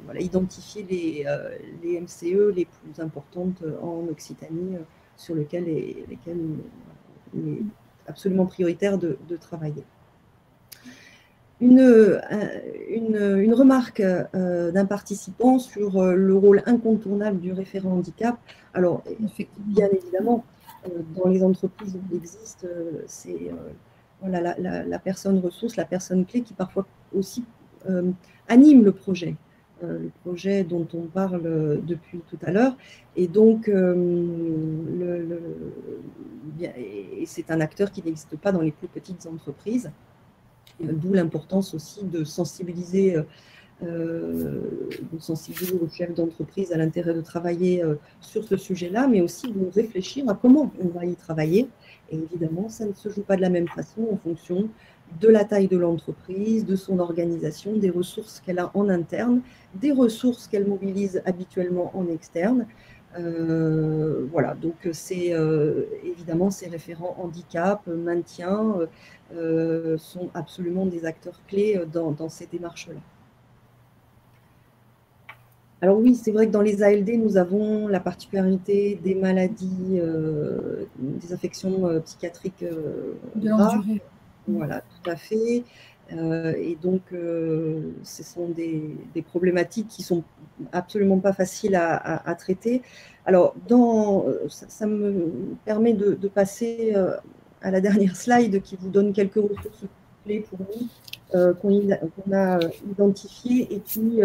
Speaker 1: voilà, identifier les MCE les plus importantes en Occitanie sur lesquels il est absolument prioritaire de travailler. Une remarque d'un participant sur le rôle incontournable du référent handicap. Alors, bien évidemment, dans les entreprises où il existe, c'est voilà, la personne ressource, la personne clé qui parfois aussi anime le projet dont on parle depuis tout à l'heure. Et donc, c'est un acteur qui n'existe pas dans les plus petites entreprises. D'où l'importance aussi de sensibiliser aux chefs d'entreprise à l'intérêt de travailler sur ce sujet-là, mais aussi de réfléchir à comment on va y travailler. Et évidemment, ça ne se joue pas de la même façon en fonction de la taille de l'entreprise, de son organisation, des ressources qu'elle a en interne, des ressources qu'elle mobilise habituellement en externe. Voilà, donc c'est évidemment ces référents handicap, maintien, sont absolument des acteurs clés dans ces démarches-là. Alors oui, c'est vrai que dans les ALD, nous avons la particularité des maladies, des affections psychiatriques
Speaker 2: de longue durée.
Speaker 1: Voilà, tout à fait. Et donc, ce sont des problématiques qui ne sont absolument pas faciles à traiter. Alors, ça me permet de passer à la dernière slide qui vous donne quelques ressources clés pour nous qu'on a identifiées. Et puis,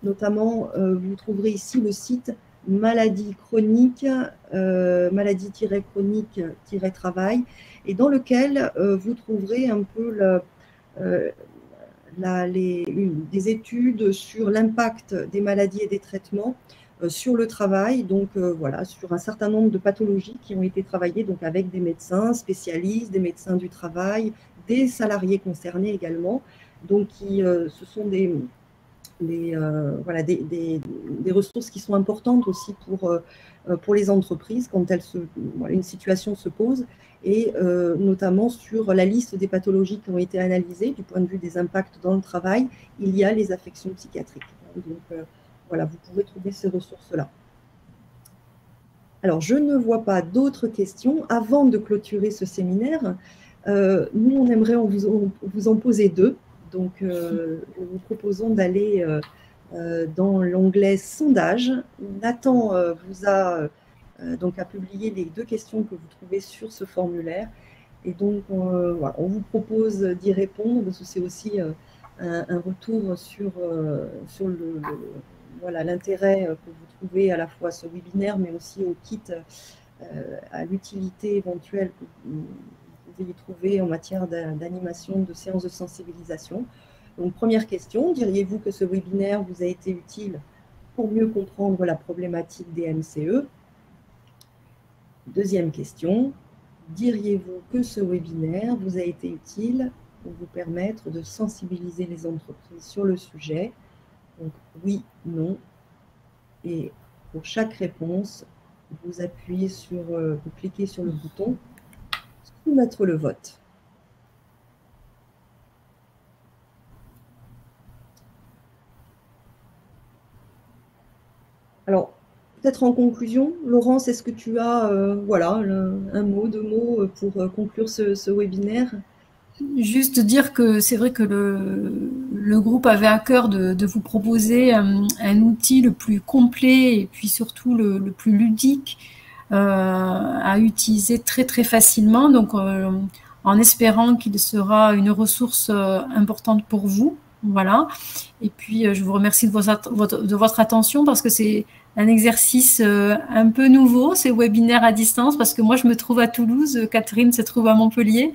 Speaker 1: notamment, vous trouverez ici le site maladie chronique, maladie-chronique-travail, et dans lequel vous trouverez un peu des études sur l'impact des maladies et des traitements sur le travail, donc voilà, sur un certain nombre de pathologies qui ont été travaillées donc avec des médecins spécialistes, des médecins du travail, des salariés concernés également. Donc, ce sont voilà, des ressources qui sont importantes aussi pour les entreprises quand une situation se pose, et notamment sur la liste des pathologies qui ont été analysées du point de vue des impacts dans le travail, il y a les affections psychiatriques. Donc voilà, vous pouvez trouver ces ressources-là. Alors, je ne vois pas d'autres questions. Avant de clôturer ce séminaire, nous, on aimerait vous en poser deux. Donc, nous vous proposons d'aller dans l'onglet sondage. Nathan vous a publié les deux questions que vous trouvez sur ce formulaire. Et donc, voilà, on vous propose d'y répondre, parce que c'est aussi un retour sur voilà, l'intérêt que vous trouvez à la fois à ce webinaire, mais aussi au kit, à l'utilité éventuelle que vous pouvez y trouver en matière d'animation de séances de sensibilisation. Donc, première question, diriez-vous que ce webinaire vous a été utile pour mieux comprendre la problématique des MCE? Deuxième question, diriez-vous que ce webinaire vous a été utile pour vous permettre de sensibiliser les entreprises sur le sujet? Donc, oui, non. Et pour chaque réponse, vous cliquez sur le bouton « Soumettre le vote ». Alors, peut-être en conclusion, Laurence, est-ce que tu as voilà, un mot, deux mots pour conclure ce webinaire?
Speaker 2: Juste dire que c'est vrai que le groupe avait à cœur de vous proposer un outil le plus complet et puis surtout le plus ludique à utiliser très très facilement, donc en espérant qu'il sera une ressource importante pour vous. Voilà. Et puis je vous remercie de votre attention, parce que c'est un exercice un peu nouveau, ces webinaires à distance, parce que moi je me trouve à Toulouse, Catherine se trouve à Montpellier.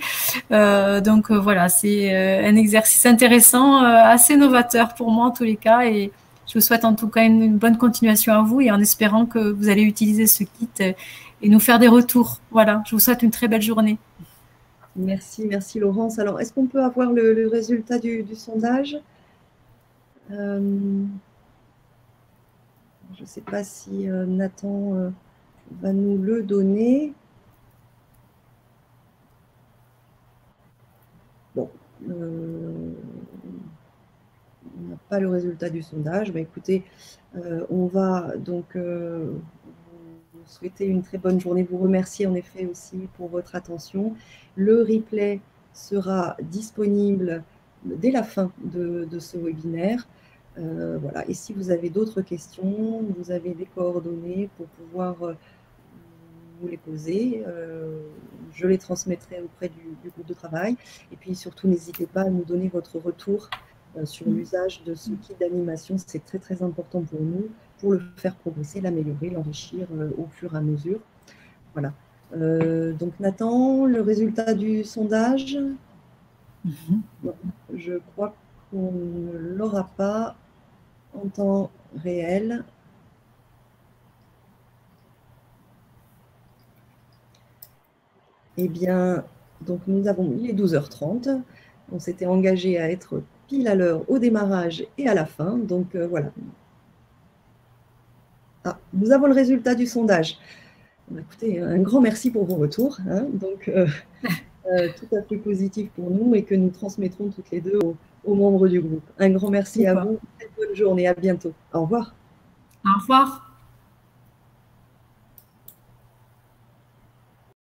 Speaker 2: Donc voilà, c'est un exercice intéressant, assez novateur pour moi en tous les cas, et je vous souhaite en tout cas une bonne continuation à vous, et en espérant que vous allez utiliser ce kit et nous faire des retours. Voilà, je vous souhaite une très belle journée.
Speaker 1: Merci Laurence. Alors, est-ce qu'on peut avoir le résultat du sondage? Je ne sais pas si Nathan va nous le donner. Bon, on n'a pas le résultat du sondage. Bah, écoutez, on va donc vous souhaiter une très bonne journée, vous remercier en effet aussi pour votre attention. Le replay sera disponible dès la fin de ce webinaire. Voilà. Et si vous avez d'autres questions, vous avez des coordonnées pour pouvoir vous les poser. Je les transmettrai auprès du groupe de travail. Et puis surtout, n'hésitez pas à nous donner votre retour sur l'usage de ce kit d'animation. C'est très très important pour nous, pour le faire progresser, l'améliorer, l'enrichir au fur et à mesure. Voilà. Donc Nathan, le résultat du sondage, je crois qu'on ne l'aura pas en temps réel. Eh bien, donc nous avons mis les 12h30. On s'était engagé à être pile à l'heure au démarrage et à la fin. Donc voilà. Ah, nous avons le résultat du sondage. Écoutez, un grand merci pour vos retours. Hein, donc, tout à fait positif pour nous et que nous transmettrons toutes les deux aux membres du groupe. Un grand merci à vous. Très bonne journée. À bientôt. Au revoir.
Speaker 2: Au revoir.